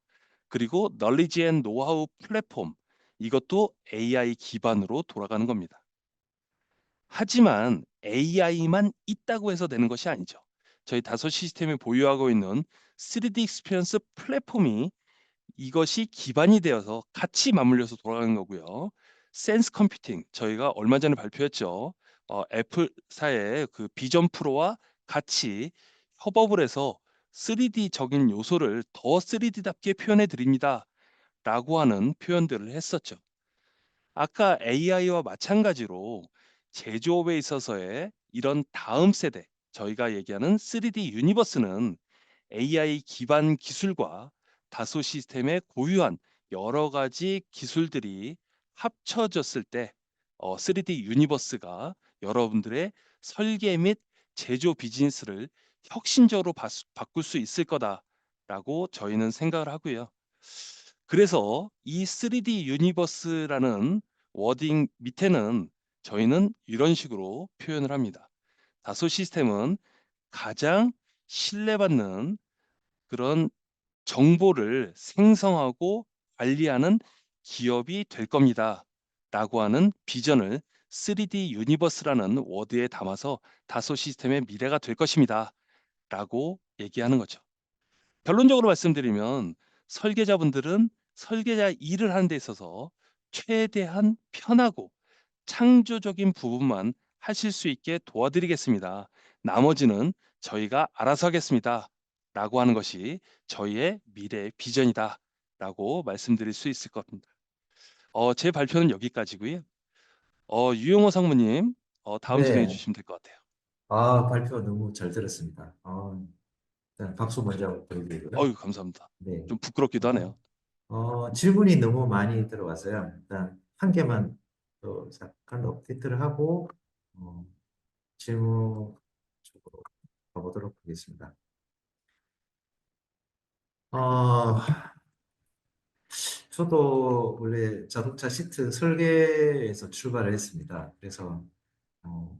그리고 널리지 앤 노하우 플랫폼, 이것도 AI 기반으로 돌아가는 겁니다. 하지만 AI만 있다고 해서 되는 것이 아니죠. 저희 다섯 시스템이 보유하고 있는 3D 익스피리언스 플랫폼이 이것이 기반이 되어서 같이 맞물려서 돌아가는 거고요. 센스 컴퓨팅, 저희가 얼마 전에 발표했죠. 애플사의 그 비전 프로와 같이 협업을 해서 3D적인 요소를 더 3D답게 표현해 드립니다. 라고 하는 표현들을 했었죠. 아까 AI와 마찬가지로 제조업에 있어서의 이런 다음 세대, 저희가 얘기하는 3D 유니버스는 AI 기반 기술과 다소 시스템의 고유한 여러 가지 기술들이 합쳐졌을 때 3D 유니버스가 여러분들의 설계 및 제조 비즈니스를 혁신적으로 바꿀 수 있을 거다라고 저희는 생각을 하고요. 그래서 이 3D 유니버스라는 워딩 밑에는 저희는 이런 식으로 표현을 합니다. 다소 시스템은 가장 신뢰받는 그런 정보를 생성하고 관리하는 기업이 될 겁니다. 라고 하는 비전을 3D 유니버스라는 워드에 담아서 다소 시스템의 미래가 될 것입니다. 라고 얘기하는 거죠. 결론적으로 말씀드리면 설계자분들은 설계자 일을 하는 데 있어서 최대한 편하고 창조적인 부분만 하실 수 있게 도와드리겠습니다. 나머지는 저희가 알아서 하겠습니다. 라고 하는 것이 저희의 미래 비전이다. 라고 말씀드릴 수 있을 겁니다. 제 발표는 여기까지고요. 유용호 상무님, 다음 진행해 네. 주시면 될 것 같아요. 발표 너무 잘 들었습니다. 일단 박수 먼저 보내드리고요. 어유, 감사합니다. 네. 좀 부끄럽기도 하네요. 질문이 너무 많이 들어와서요. 일단 한 개만 또 잠깐 업데이트를 하고, 어, 질문 쪽으로 가보도록 하겠습니다. 어, 저도 원래 자동차 시트 설계에서 출발을 했습니다. 그래서, 어,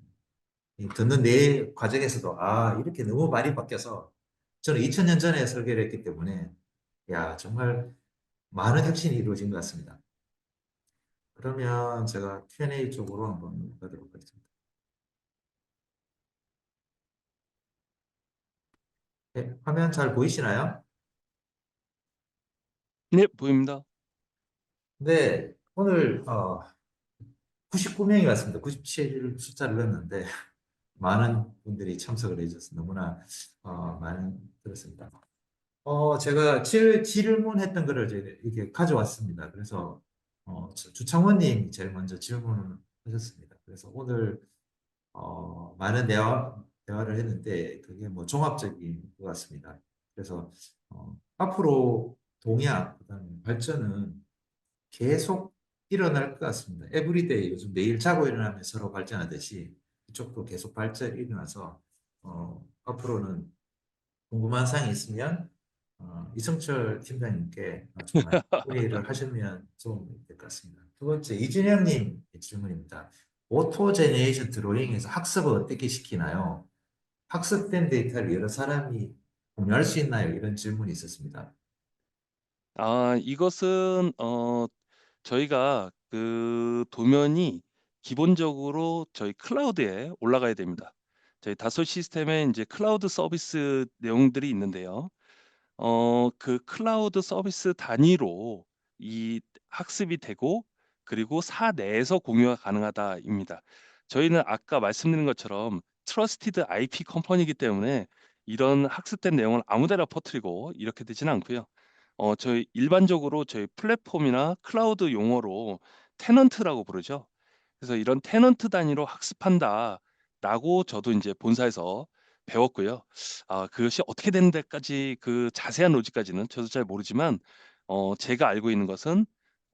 이 듣는 내 과정에서도, 이렇게 너무 많이 바뀌어서, 저는 2000년 전에 설계를 했기 때문에, 야, 정말 많은 혁신이 이루어진 것 같습니다. 그러면 제가 Q&A 쪽으로 한번 가도록 하겠습니다. 네, 화면 잘 보이시나요? 네, 보입니다. 네, 오늘 99명이 왔습니다. 97 숫자를 넣었는데 많은 분들이 참석을 해주셔서 너무나 많이 들었습니다. 제가 질문했던 거를 이제 이렇게 가져왔습니다. 그래서 주창원님이 제일 먼저 질문을 하셨습니다. 그래서 오늘 많은 대화를 했는데 그게 뭐 종합적인 것 같습니다. 그래서 앞으로 동향, 그다음에 발전은 계속 일어날 것 같습니다. 에브리데이 요즘 매일 자고 일어나면 서로 발전하듯이 이쪽도 계속 발전이 일어나서 앞으로는 궁금한 사항이 있으면 이성철 팀장님께 정말 문의를 하시면 도움이 될 것 같습니다. 두 번째 이준영님 질문입니다. 오토 제네레이션 드로잉에서 학습을 어떻게 시키나요? 학습된 데이터를 여러 사람이 공유할 수 있나요? 이런 질문이 있었습니다. 이것은 저희가 그 도면이 기본적으로 저희 클라우드에 올라가야 됩니다. 저희 다솔 시스템에 이제 클라우드 서비스 내용들이 있는데요. 그 클라우드 서비스 단위로 이 학습이 되고 그리고 사내에서 공유가 가능하다입니다. 저희는 아까 말씀드린 것처럼 트러스티드 IP 컴퍼니이기 때문에 이런 학습된 내용을 아무 데나 퍼뜨리고 이렇게 되지는 않고요. 저희 일반적으로 저희 플랫폼이나 클라우드 용어로 테넌트라고 부르죠. 그래서 이런 테넌트 단위로 학습한다라고 저도 이제 본사에서 배웠고요. 그것이 어떻게 되는 데까지 그 자세한 로직까지는 저도 잘 모르지만 제가 알고 있는 것은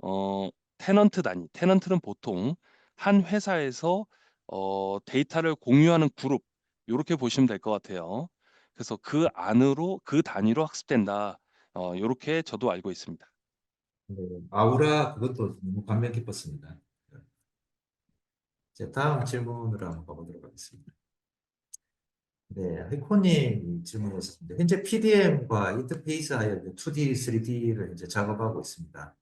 어 테넌트 단위, 테넌트는 보통 한 회사에서 데이터를 공유하는 그룹 요렇게 보시면 될 것 같아요. 그래서 그 안으로 그 단위로 학습된다. 요렇게 저도 알고 있습니다. 네, 아우라 그것도 너무 감명 깊었습니다. 이제 다음 질문으로 한번 가보도록 하겠습니다. 네, 해코님 질문하셨습니다. 현재 PDM과 인터페이스 하여 2D, 3D를 이제 작업하고 있습니다.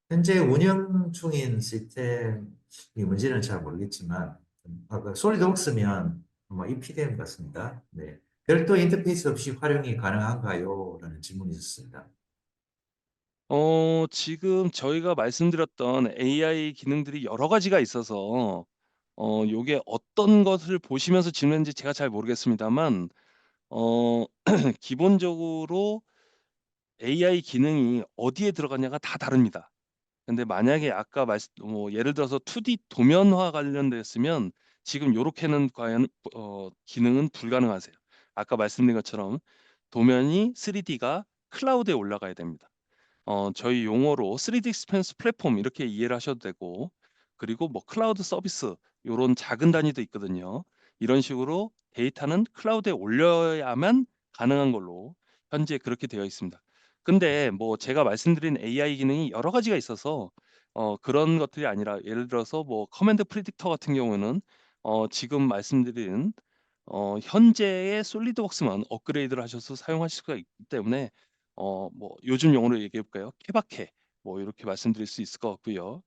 현재 운영 중인 시스템이 뭔지는 잘 모르겠지만, 아까 솔리드웍스면 아마 이 PDM 같습니다. 네. 별도 인터페이스 없이 활용이 가능한가요? 라는 질문이 있었습니다. 지금 저희가 말씀드렸던 AI 기능들이 여러 가지가 있어서 요게 어떤 것을 보시면서 질문했는지 제가 잘 모르겠습니다만 어 기본적으로 AI 기능이 어디에 들어가냐가 다 다릅니다. 근데 만약에 아까 말씀 뭐 예를 들어서 2D 도면화 관련됐으면 지금 요렇게는 과연 기능은 불가능하세요. 아까 말씀드린 것처럼 도면이 3D가 클라우드에 올라가야 됩니다. 저희 용어로 3D 익스펜스 플랫폼 이렇게 이해를 하셔도 되고 그리고 뭐 클라우드 서비스 요런 작은 단위도 있거든요. 이런 식으로 데이터는 클라우드에 올려야만 가능한 걸로 현재 그렇게 되어 있습니다. 근데 뭐 제가 말씀드린 AI 기능이 여러 가지가 있어서 그런 것들이 아니라 예를 들어서 뭐 커맨드 프리딕터 같은 경우는 지금 말씀드린 현재의 솔리드웍스만 업그레이드를 하셔서 사용하실 수가 있기 때문에 뭐 요즘 용어로 얘기해 볼까요? 케바케 뭐 요렇게 말씀드릴 수 있을 것 같고요.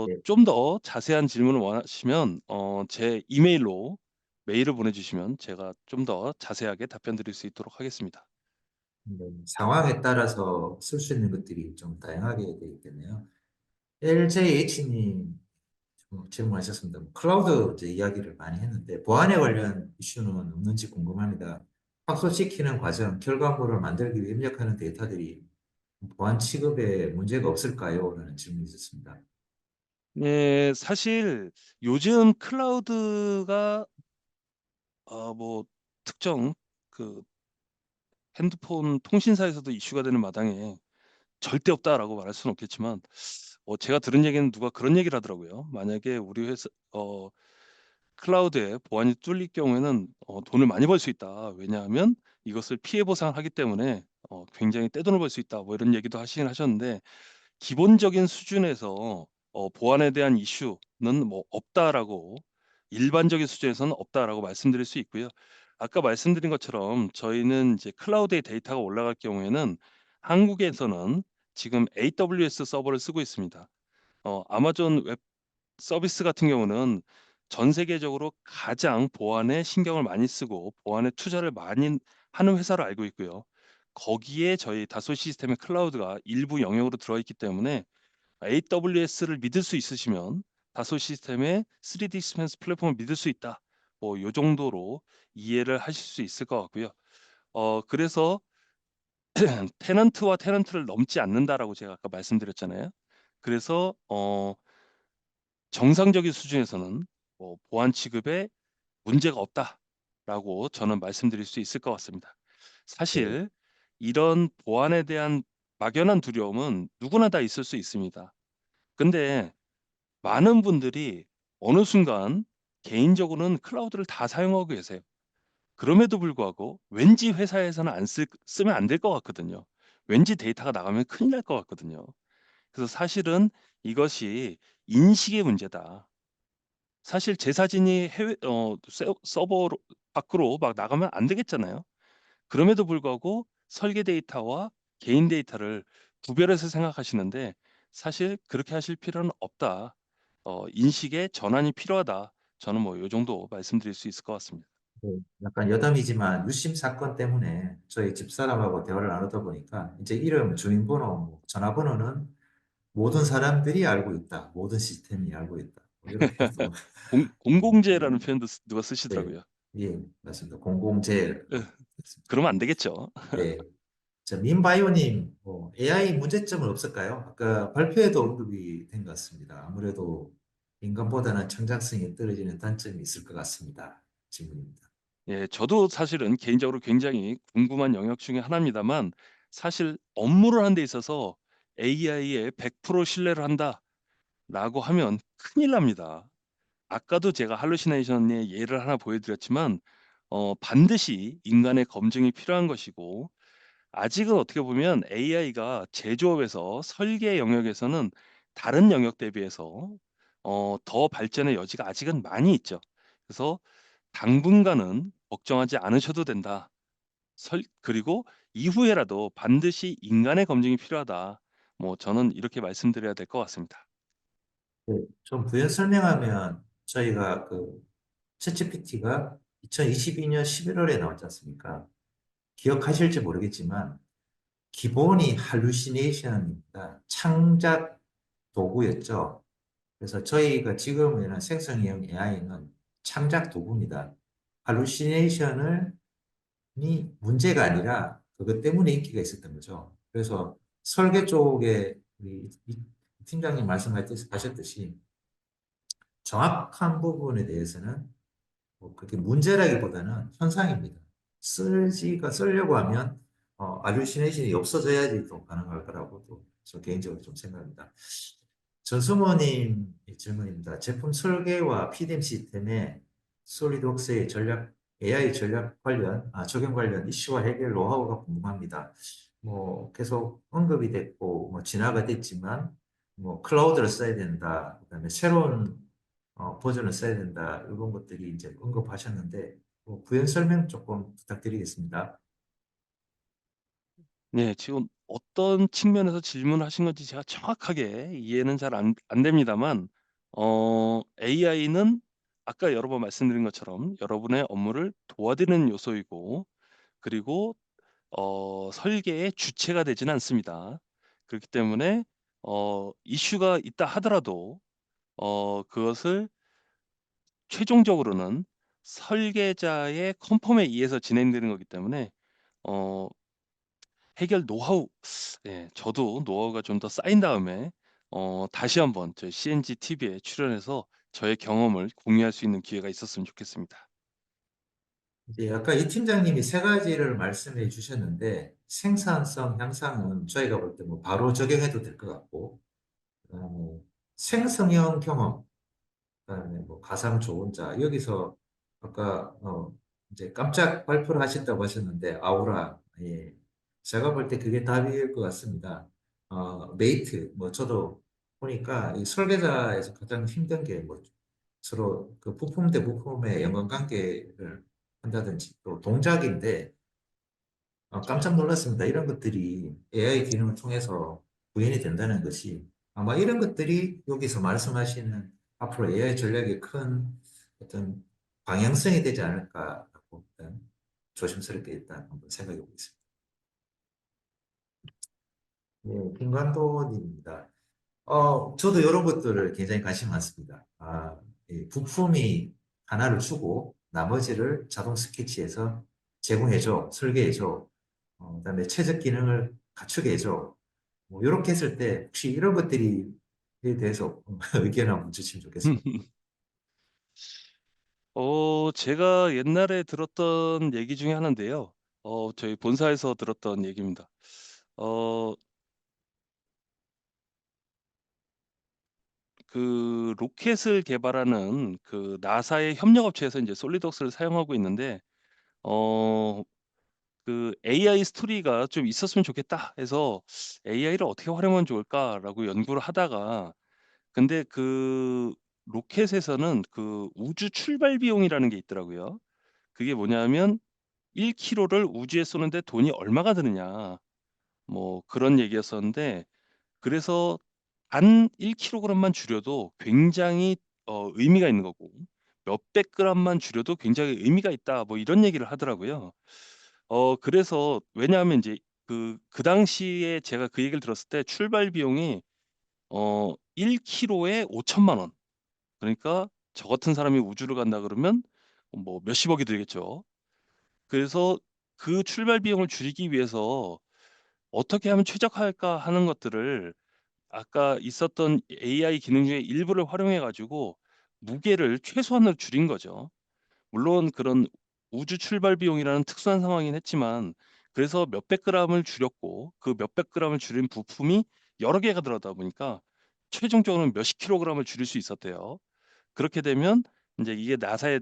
네, 좀 더 자세한 질문을 원하시면 제 이메일로 메일을 보내주시면 제가 좀 더 자세하게 답변 드릴 수 있도록 하겠습니다. 상황에 따라서 쓸 수 있는 것들이 좀 다양하게 되어 있겠네요. LJH님 질문하셨습니다. 클라우드 이제 이야기를 많이 했는데 보안에 관련 이슈는 없는지 궁금합니다. 확보시키는 과정, 결과물을 만들기 위해 입력하는 데이터들이 보안 취급에 문제가 없을까요? 라는 질문이 있었습니다. 예, 사실 요즘 클라우드가 뭐 특정 그 핸드폰 통신사에서도 이슈가 되는 마당에 절대 없다라고 말할 수는 없겠지만, 제가 들은 얘기는 누가 그런 얘기를 하더라고요. 만약에 우리 회사 클라우드에 보안이 뚫릴 경우에는 돈을 많이 벌 수 있다. 왜냐하면 이것을 피해 보상을 하기 때문에 굉장히 떼돈을 벌 수 있다. 뭐 이런 얘기도 하시긴 하셨는데, 기본적인 수준에서 보안에 대한 이슈는 뭐 없다라고, 일반적인 수준에서는 없다라고 말씀드릴 수 있고요. 아까 말씀드린 것처럼 저희는 이제 클라우드에 데이터가 올라갈 경우에는 한국에서는 지금 AWS 서버를 쓰고 있습니다. 아마존 웹 서비스 같은 경우는 전 세계적으로 가장 보안에 신경을 많이 쓰고 보안에 투자를 많이 하는 회사로 알고 있고요. 거기에 저희 다소 시스템의 클라우드가 일부 영역으로 들어있기 때문에 AWS를 믿을 수 있으시면 다소 시스템의 3D 익스펜스 플랫폼을 믿을 수 있다. 뭐 요 정도로 이해를 하실 수 있을 것 같고요. 그래서 테넌트와 테넌트를 넘지 않는다라고 제가 아까 말씀드렸잖아요. 그래서 정상적인 수준에서는 보안 취급에 문제가 없다라고 저는 말씀드릴 수 있을 것 같습니다. 네. 사실 이런 보안에 대한 막연한 두려움은 누구나 다 있을 수 있습니다. 근데 많은 분들이 어느 순간 개인적으로는 클라우드를 다 사용하고 계세요. 그럼에도 불구하고 왠지 회사에서는 쓰면 안 될 것 같거든요. 왠지 데이터가 나가면 큰일 날 것 같거든요. 그래서 사실은 이것이 인식의 문제다. 사실 제 사진이 해외 서버로 밖으로 막 나가면 안 되겠잖아요. 그럼에도 불구하고 설계 데이터와 개인 데이터를 구별해서 생각하시는데, 사실 그렇게 하실 필요는 없다. 인식의 전환이 필요하다. 저는 뭐 요 정도 말씀드릴 수 있을 것 같습니다. 네, 약간 여담이지만 유심 사건 때문에 저희 집사람하고 대화를 나누다 보니까 이제 이름, 주민번호, 뭐 전화번호는 모든 사람들이 알고 있다. 모든 시스템이 알고 있다. 뭐 이렇게도 공공재라는 표현도 누가 네, 쓰시더라고요. 예, 맞습니다. 공공재 예, 그러면 안 되겠죠. 네. 자, 민바이오님, 뭐 AI 문제점은 없을까요? 아까 발표에도 언급이 된 것 같습니다. 아무래도 인간보다는 창작성이 떨어지는 단점이 있을 것 같습니다. 질문입니다. 예, 저도 사실은 개인적으로 굉장히 궁금한 영역 중에 하나입니다만, 사실 업무를 하는 데 있어서 AI에 100% 신뢰를 한다라고 하면 큰일 납니다. 아까도 제가 할루시네이션의 예를 하나 보여드렸지만, 반드시 인간의 검증이 필요한 것이고, 아직은 어떻게 보면 AI가 제조업에서 설계 영역에서는 다른 영역 대비해서 더 발전의 여지가 아직은 많이 있죠. 그래서 당분간은 걱정하지 않으셔도 된다. 그리고 이후에라도 반드시 인간의 검증이 필요하다. 뭐 저는 이렇게 말씀드려야 될 것 같습니다. 네, 좀 부연 설명하면 저희가 그 챗GPT가 2022년 11월에 나왔지 않습니까? 기억하실지 모르겠지만 기본이 할루시네이션입니다. 창작 도구였죠. 그래서 저희가 지금에는 생성형 AI는 창작 도구입니다. 할루시네이션이 문제가 아니라 그것 때문에 인기가 있었던 거죠. 그래서 설계 쪽에 우리 이 팀장님 말씀하셨듯이 정확한 부분에 대해서는 뭐 그게 문제라기보다는 현상입니다. 쓰려고 하면 알루시네이션이 없어져야지 또 가능할 거라고 저 개인적으로 좀 생각합니다. 전수모님 질문입니다. 제품 설계와 PDM 시스템의 솔리드웍스의 AI 전략 관련, 적용 관련 이슈와 해결 노하우가 궁금합니다. 뭐 계속 언급이 됐고, 뭐 진화가 됐지만, 뭐 클라우드를 써야 된다. 그다음에 새로운 버전을 써야 된다. 이런 것들이 이제 언급하셨는데, 뭐 부연 설명 조금 부탁드리겠습니다. 네, 지금 어떤 측면에서 질문하신 건지 제가 정확하게 이해는 잘 안 됩니다만, AI는 아까 여러 번 말씀드린 것처럼 여러분의 업무를 도와드리는 요소이고, 그리고 설계의 주체가 되지는 않습니다. 그렇기 때문에 이슈가 있다 하더라도 그것을 최종적으로는 설계자의 컨펌에 의해서 진행되는 거기 때문에 어 해결 노하우, 예, 저도 노하우가 좀 더 쌓인 다음에 다시 한번 저희 CNG TV에 출연해서 저의 경험을 공유할 수 있는 기회가 있었으면 좋겠습니다. 이제 아까 이 팀장님이 세 가지를 말씀해 주셨는데 생산성 향상은 저희가 볼 때 뭐 바로 적용해도 될 것 같고, 그다음에 생성형 경험, 그다음에 뭐 가상 조언자 여기서 아까 이제 깜짝 발표를 하신다고 하셨는데 아우라, 예, 제가 볼 때 그게 답일 것 같습니다. 메이트, 뭐 저도 보니까 이 설계자에서 가장 힘든 게 뭐 서로 그 부품 대 부품의 연관관계를 한다든지 또 동작인데, 깜짝 놀랐습니다. 이런 것들이 AI 기능을 통해서 구현이 된다는 것이 아마 이런 것들이 여기서 말씀하시는 앞으로 AI 전략의 큰 어떤 방향성이 되지 않을까라고 일단 조심스럽게 일단 한번 생각해 보겠습니다. 네, 김관도님입니다. 저도 이런 것들을 굉장히 관심 많습니다. 이 부품이 하나를 주고 나머지를 자동 스케치해서 제공해줘, 설계해줘, 그다음에 최적 기능을 갖추게 해줘. 뭐 이렇게 했을 때 혹시 이런 것들이 에 대해서 의견 한번 주시면 좋겠습니다. 제가 옛날에 들었던 얘기 중에 하나인데요. 저희 본사에서 들었던 얘기입니다. 어 그 로켓을 개발하는 그 나사의 협력업체에서 인제 솔리드웍스를 사용하고 있는데 어 그 "AI 스토리가 좀 있었으면 좋겠다." 해서 'AI를 어떻게 활용하면 좋을까?'라고 연구를 하다가 근데 그 로켓에서는 그 우주 출발 비용이라는 게 있더라고요. 그게 뭐냐면 1 킬로를 우주에 쏘는데 돈이 얼마가 드느냐 뭐 그런 얘기였었는데 그래서 단 1 킬로그램만 줄여도 굉장히 의미가 있는 거고 "몇백 그램만 줄여도 굉장히 의미가 있다." 뭐 이런 얘기를 하더라고요. 그래서 왜냐하면 인제 그 당시에 제가 그 얘기를 들었을 때 출발 비용이 1 킬로에 5천만 원. 그러니까 저 같은 사람이 우주를 간다 그러면 뭐 몇십억이 들겠죠. 그래서 그 출발 비용을 줄이기 위해서 '어떻게 하면 최적화할까?' 하는 것들을 아까 있었던 AI 기능 중에 일부를 활용해 가지고 무게를 최소한으로 줄인 거죠. 물론 그런 우주 출발 비용이라는 특수한 상황이긴 했지만 그래서 몇백 그램을 줄였고 그 몇백 그램을 줄인 부품이 여러 개가 들어가다 보니까 최종적으로는 몇십 킬로그램을 줄일 수 있었대요. 그렇게 되면 인제 이게 나사에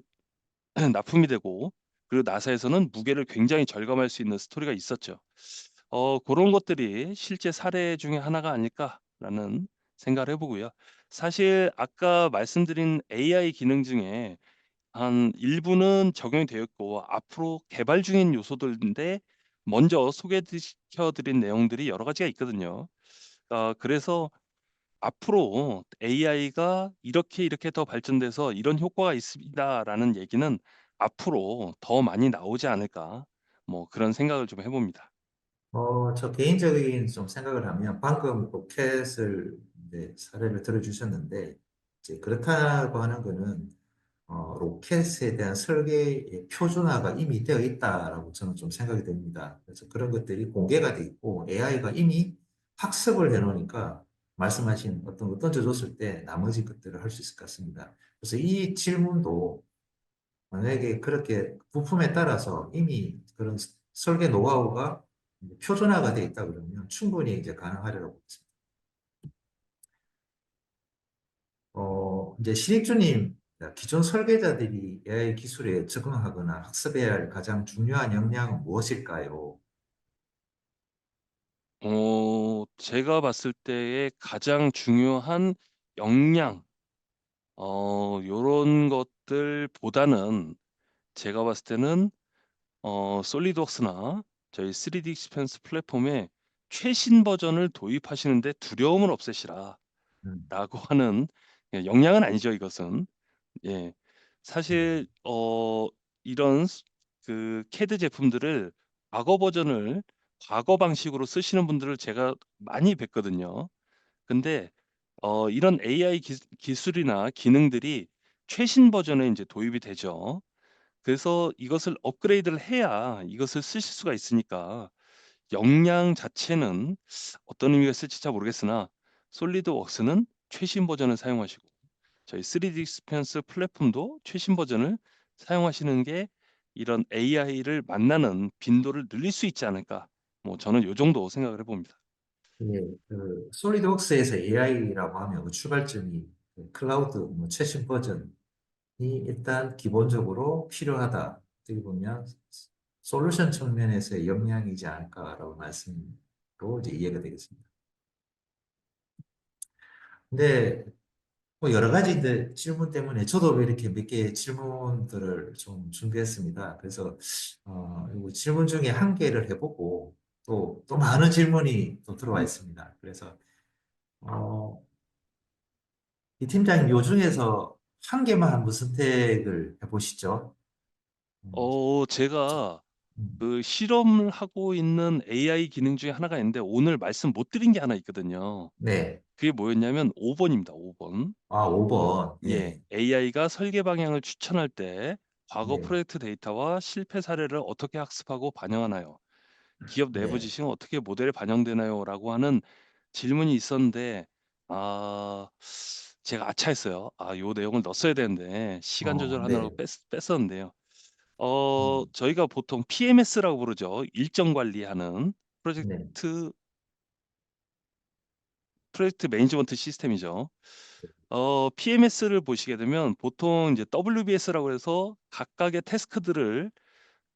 납품이 되고 그리고 나사에서는 무게를 굉장히 절감할 수 있는 스토리가 있었죠. 고런 것들이 실제 사례 중에 하나가 아닐까라는 생각을 해 보고요. 사실 아까 말씀드린 AI 기능 중에 한 일부는 적용이 되어 있고 앞으로 개발 중인 요소들인데 먼저 시켜 드린 내용들이 여러 가지가 있거든요. 그래서 앞으로 AI가 "이렇게, 이렇게 더 발전돼서 이런 효과가 있습니다."라는 얘기는 앞으로 더 많이 나오지 않을까 뭐 그런 생각을 좀 해 봅니다. 저 개인적인 좀 생각을 하면 방금 로켓을 이제 사례를 들어주셨는데 이제 그렇다고 하는 거는 로켓에 대한 설계의 표준화가 이미 되어 있다라고 저는 좀 생각이 됩니다. 그래서 그런 것들이 공개가 돼 있고 AI가 이미 학습을 해 놓으니까 말씀하신 어떤 거 던져줬을 때 나머지 것들을 할 수 있을 것 같습니다. 그래서 이 질문도 만약에 그렇게 부품에 따라서 이미 그런 설계 노하우가 표준화가 돼 있다 그러면 충분히 이제 가능하리라고 보습니다. 이제 신입주님, 기존 설계자들이 AI 기술에 적응하거나 학습해야 할 가장 중요한 역량은 무엇일까요? 제가 봤을 때의 가장 중요한 역량 요런 것들보다는 제가 봤을 때는 솔리드웍스나 저희 3D 익스펜스 플랫폼의 최신 버전을 도입하시는 데 두려움을 없애시라라고 음, 하는 예 역량은 아니죠 이것은. 예. 음. 사실 이런 그 CAD 제품들을 과거 버전을 과거 방식으로 쓰시는 분들을 제가 많이 뵀거든요. 근데 이런 AI 기술이나 기능들이 최신 버전에 인제 도입이 되죠. 그래서 이것을 업그레이드를 해야 이것을 쓰실 수가 있으니까 역량 자체는 어떤 의미가 있을지 잘 모르겠으나 솔리드웍스는 최신 버전을 사용하시고 저희 3D 익스펜스 플랫폼도 최신 버전을 사용하시는 게 이런 AI를 만나는 빈도를 늘릴 수 있지 않을까. 뭐 저는 요 정도 생각을 해봅니다. 예, 그 솔리드웍스에서 AI라고 하면 그 출발점이 그 클라우드 뭐 최신 버전이 일단 기본적으로 필요하다. 어떻게 보면 솔루션 측면에서의 역량이지 않을까라고 말씀으로 이제 이해가 되겠습니다. 근데 뭐 여러 가지 이제 질문 때문에 저도 이렇게 몇 개의 질문들을 좀 준비했습니다. 그래서 이 질문 중에 한 개를 해보고 또 많은 질문이 또 들어와 있습니다. 그래서 어, 이 팀장님 요 중에서 한 개만 한번 선택을 해보시죠. 저- 제가 음, 그 실험을 하고 있는 AI 기능 중에 하나가 있는데 오늘 말씀 못 드린 게 하나 있거든요. 네. 그게 뭐였냐면 5번입니다. 5번. 5번. 예, 예. AI가 설계 방향을 추천할 때 과거 네. 프로젝트 데이터와 실패 사례를 어떻게 학습하고 반영하나요? 기업 내부 네. 지식은 어떻게 모델에 반영되나요? 라고 하는 질문이 있었는데 아 제가 아차했어요. 요 내용을 넣었어야 되는데 시간 조절하느라고 네. 뺐었는데요. 음, 저희가 보통 PMS라고 부르죠. 일정 관리하는 네. 프로젝트 매니지먼트 시스템이죠. PMS를 보시게 되면 보통 이제 WBS라고 해서 각각의 태스크들을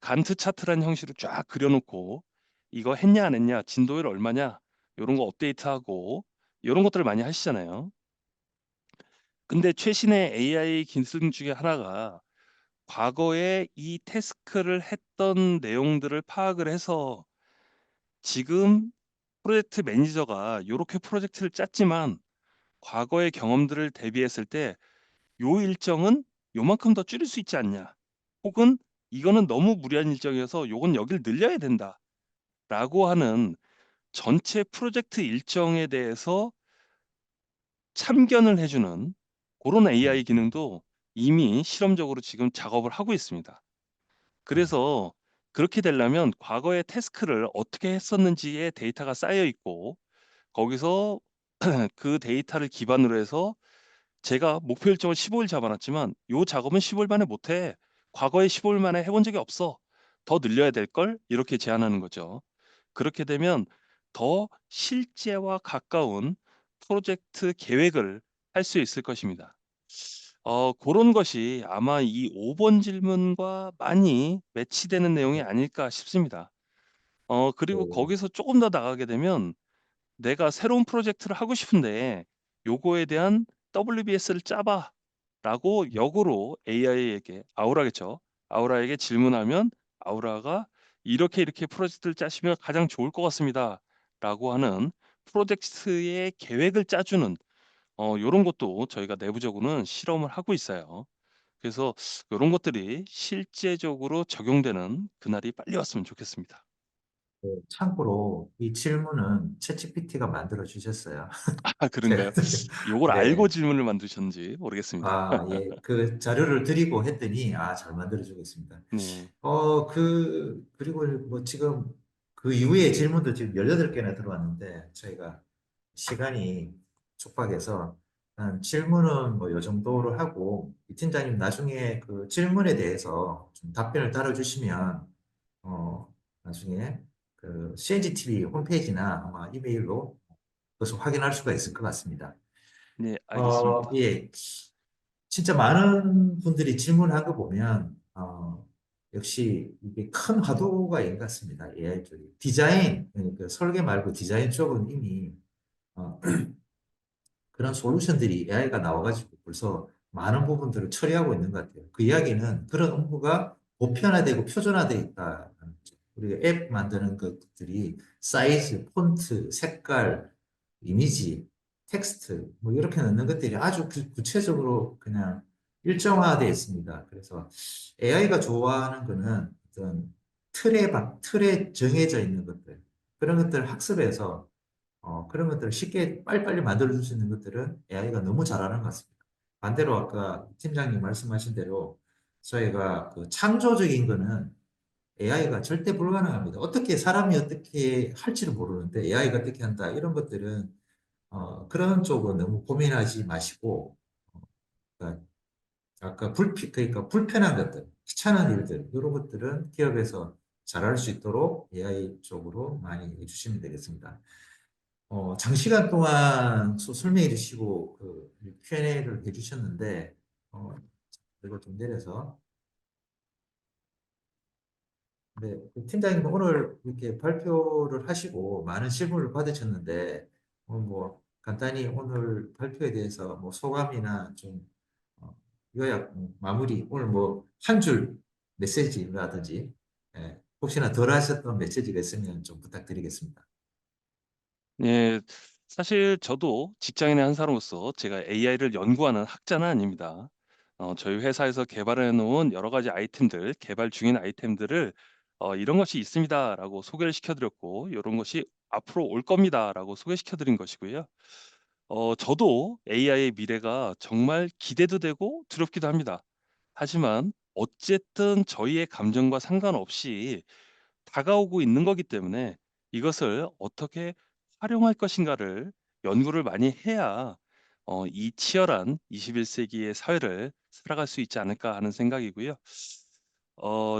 간트 차트라는 형식으로 쫙 그려 놓고 이거 했냐 안 했냐, 진도율 얼마냐 요런 거 업데이트하고 요런 것들을 많이 하시잖아요. 근데 최신의 AI 기술 중에 하나가 과거에 이 태스크를 했던 내용들을 파악을 해서 지금 프로젝트 매니저가 요렇게 프로젝트를 짰지만 과거의 경험들을 대비했을 때 요 일정은 요만큼 더 줄일 수 있지 않냐. 혹은 이거는 너무 무리한 일정이어서 요건 여길 늘려야 된다라고 하는 전체 프로젝트 일정에 대해서 참견을 해주는 그런 AI 기능도 이미 실험적으로 지금 작업을 하고 있습니다. 그래서 그렇게 되려면 과거의 태스크를 어떻게 했었는지의 데이터가 쌓여 있고 거기서 그 데이터를 기반으로 해서 제가 목표 일정을 15일 잡아놨지만 요 작업은 15일 만에 못해. 과거에 15일 만에 해본 적이 없어. 더 늘려야 될 걸? 이렇게 제안하는 거죠. 그렇게 되면 더 실제와 가까운 프로젝트 계획을 할 수 있을 것입니다. 그런 것이 아마 이 5번 질문과 많이 매치되는 내용이 아닐까 싶습니다. 그리고 네. 거기서 조금 더 나가게 되면 내가 새로운 프로젝트를 하고 싶은데 요거에 대한 WBS를 짜봐라고 역으로 AI에게 아우라겠죠. 아우라에게 질문하면 아우라가 이렇게 이렇게 프로젝트를 짜시면 가장 좋을 것 같습니다라고 하는 프로젝트의 계획을 짜주는 요런 것도 저희가 내부적으로는 실험을 하고 있어요. 그래서 요런 것들이 실제적으로 적용되는 그날이 빨리 왔으면 좋겠습니다. 참고로 이 질문은 챗GPT가 만들어 주셨어요. 아 제가 그런가요? 요걸 알고 네. 질문을 만드셨는지 모르겠습니다. 예. 그 자료를 드리고 했더니 잘 만들어 주겠습니다. 네. 그리고 뭐 지금 그 이후에 질문도 지금 18개나 들어왔는데 저희가 시간이 촉박해서 질문은 뭐 요 정도로 하고 이 팀장님 나중에 그 질문에 대해서 좀 답변을 따라주시면 나중에 그 CNGTV 홈페이지나 아마 이메일로 그것을 확인할 수가 있을 것 같습니다. 네 알겠습니다. 예. 진짜 많은 분들이 질문한 거 보면, 역시 이게 큰 화두가 있는 것 같습니다. AI 쪽이. 디자인, 그러니까 설계 말고 디자인 쪽은 이미, 어, 그런 솔루션들이 AI가 나와가지고 벌써 많은 부분들을 처리하고 있는 것 같아요. 그 이야기는 그런 업무가 보편화되고 표준화되어 있다. 우리가 앱 만드는 것들이 사이즈, 폰트, 색깔, 이미지, 텍스트 뭐 이렇게 넣는 것들이 아주 구체적으로 그냥 일정화되어 있습니다. 그래서 AI가 좋아하는 거는 어떤 틀에 정해져 있는 것들 그런 것들을 학습해서 그런 것들을 쉽게 빨리빨리 만들어줄 수 있는 것들은 AI가 너무 잘하는 것 같습니다. 반대로 아까 팀장님 말씀하신 대로 저희가 그 창조적인 거는 AI가 절대 불가능합니다. 사람이 어떻게 할지를 모르는데 AI가 어떻게 한다 이런 것들은 그런 쪽은 너무 고민하지 마시고, 그러니까 아까 그러니까 불편한 것들, 귀찮은 일들, 이런 것들은 기업에서 잘할 수 있도록 AI 쪽으로 많이 해주시면 되겠습니다. 장시간 동안 설명해 주시고 그 Q&A를 해주셨는데, 이걸 좀 내려서, 네, 그 팀장님 오늘 이렇게 발표를 하시고 많은 질문을 받으셨는데, 뭐 간단히 오늘 발표에 대해서 뭐 소감이나 좀 요약, 마무리, 오늘 뭐 한 줄 메시지라든지, 혹시나 덜 하셨던 메시지가 있으면 좀 부탁드리겠습니다. 예. 사실 저도 직장인의 한 사람으로서 제가 AI를 연구하는 학자는 아닙니다. 저희 회사에서 개발해 놓은 여러 가지 아이템들, 개발 중인 아이템들을 "이런 것이 있습니다."라고 소개를 시켜 드렸고, "요런 것이 앞으로 올 겁니다."라고 소개시켜 드린 것이고요. 저도 AI의 미래가 정말 기대도 되고 두렵기도 합니다. 하지만 어쨌든 저희의 감정과 상관없이 다가오고 있는 거기 때문에 이것을 어떻게 활용할 것인가를 연구를 많이 해야 이 치열한 21 세기의 사회를 살아갈 수 있지 않을까 하는 생각이고요.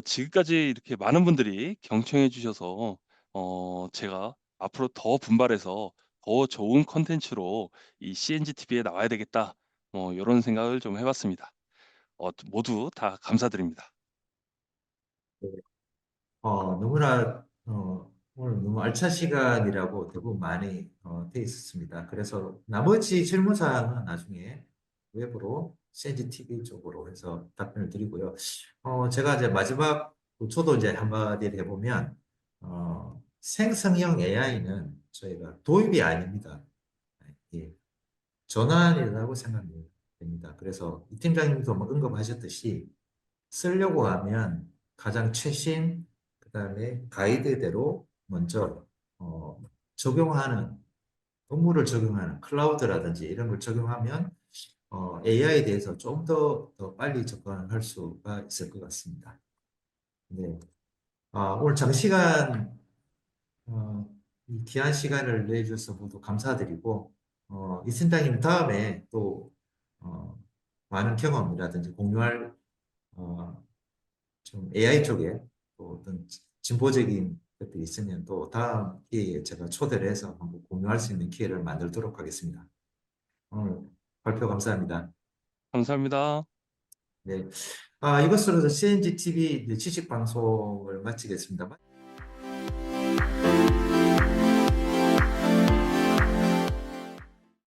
지금까지 이렇게 많은 분들이 경청해 주셔서 제가 앞으로 더 분발해서 더 좋은 콘텐츠로 이 CNG TV에 나와야 되겠다. 요런 생각을 좀 해 봤습니다. 모두 다 감사드립니다. 너무나 오늘 너무 알찬 시간이라고 대부분 많이 돼 있었습니다. 그래서 나머지 질문 사항은 나중에 웹으로 CNG TV 쪽으로 해서 답변을 드리고요. 제가 이제 마지막 저도 이제 한마디를 해보면 생성형 AI는 저희가 도입이 아닙니다. 예, 전환이라고 생각이 됩니다. 그래서 이 팀장님도 뭐 언급하셨듯이 쓰려고 하면 가장 최신, 그다음에 가이드대로 먼저 적용하는, 업무를 적용하는 클라우드라든지 이런 걸 적용하면 AI에 대해서 좀 더 빨리 접근할 수가 있을 것 같습니다. 네. 오늘 장시간 이 귀한 시간을 내주셔서 모두 감사드리고, 이 팀장님 다음에 또 많은 경험이라든지 공유할 어, 좀 AI 쪽에 또 어떤 진보적인 것들이 있으면 또 다음 기회에 제가 초대를 해서 한번 공유할 수 있는 기회를 만들도록 하겠습니다. 오늘 발표 감사합니다. 감사합니다. 네. 이것으로 CNG TV 지식 방송을 마치겠습니다.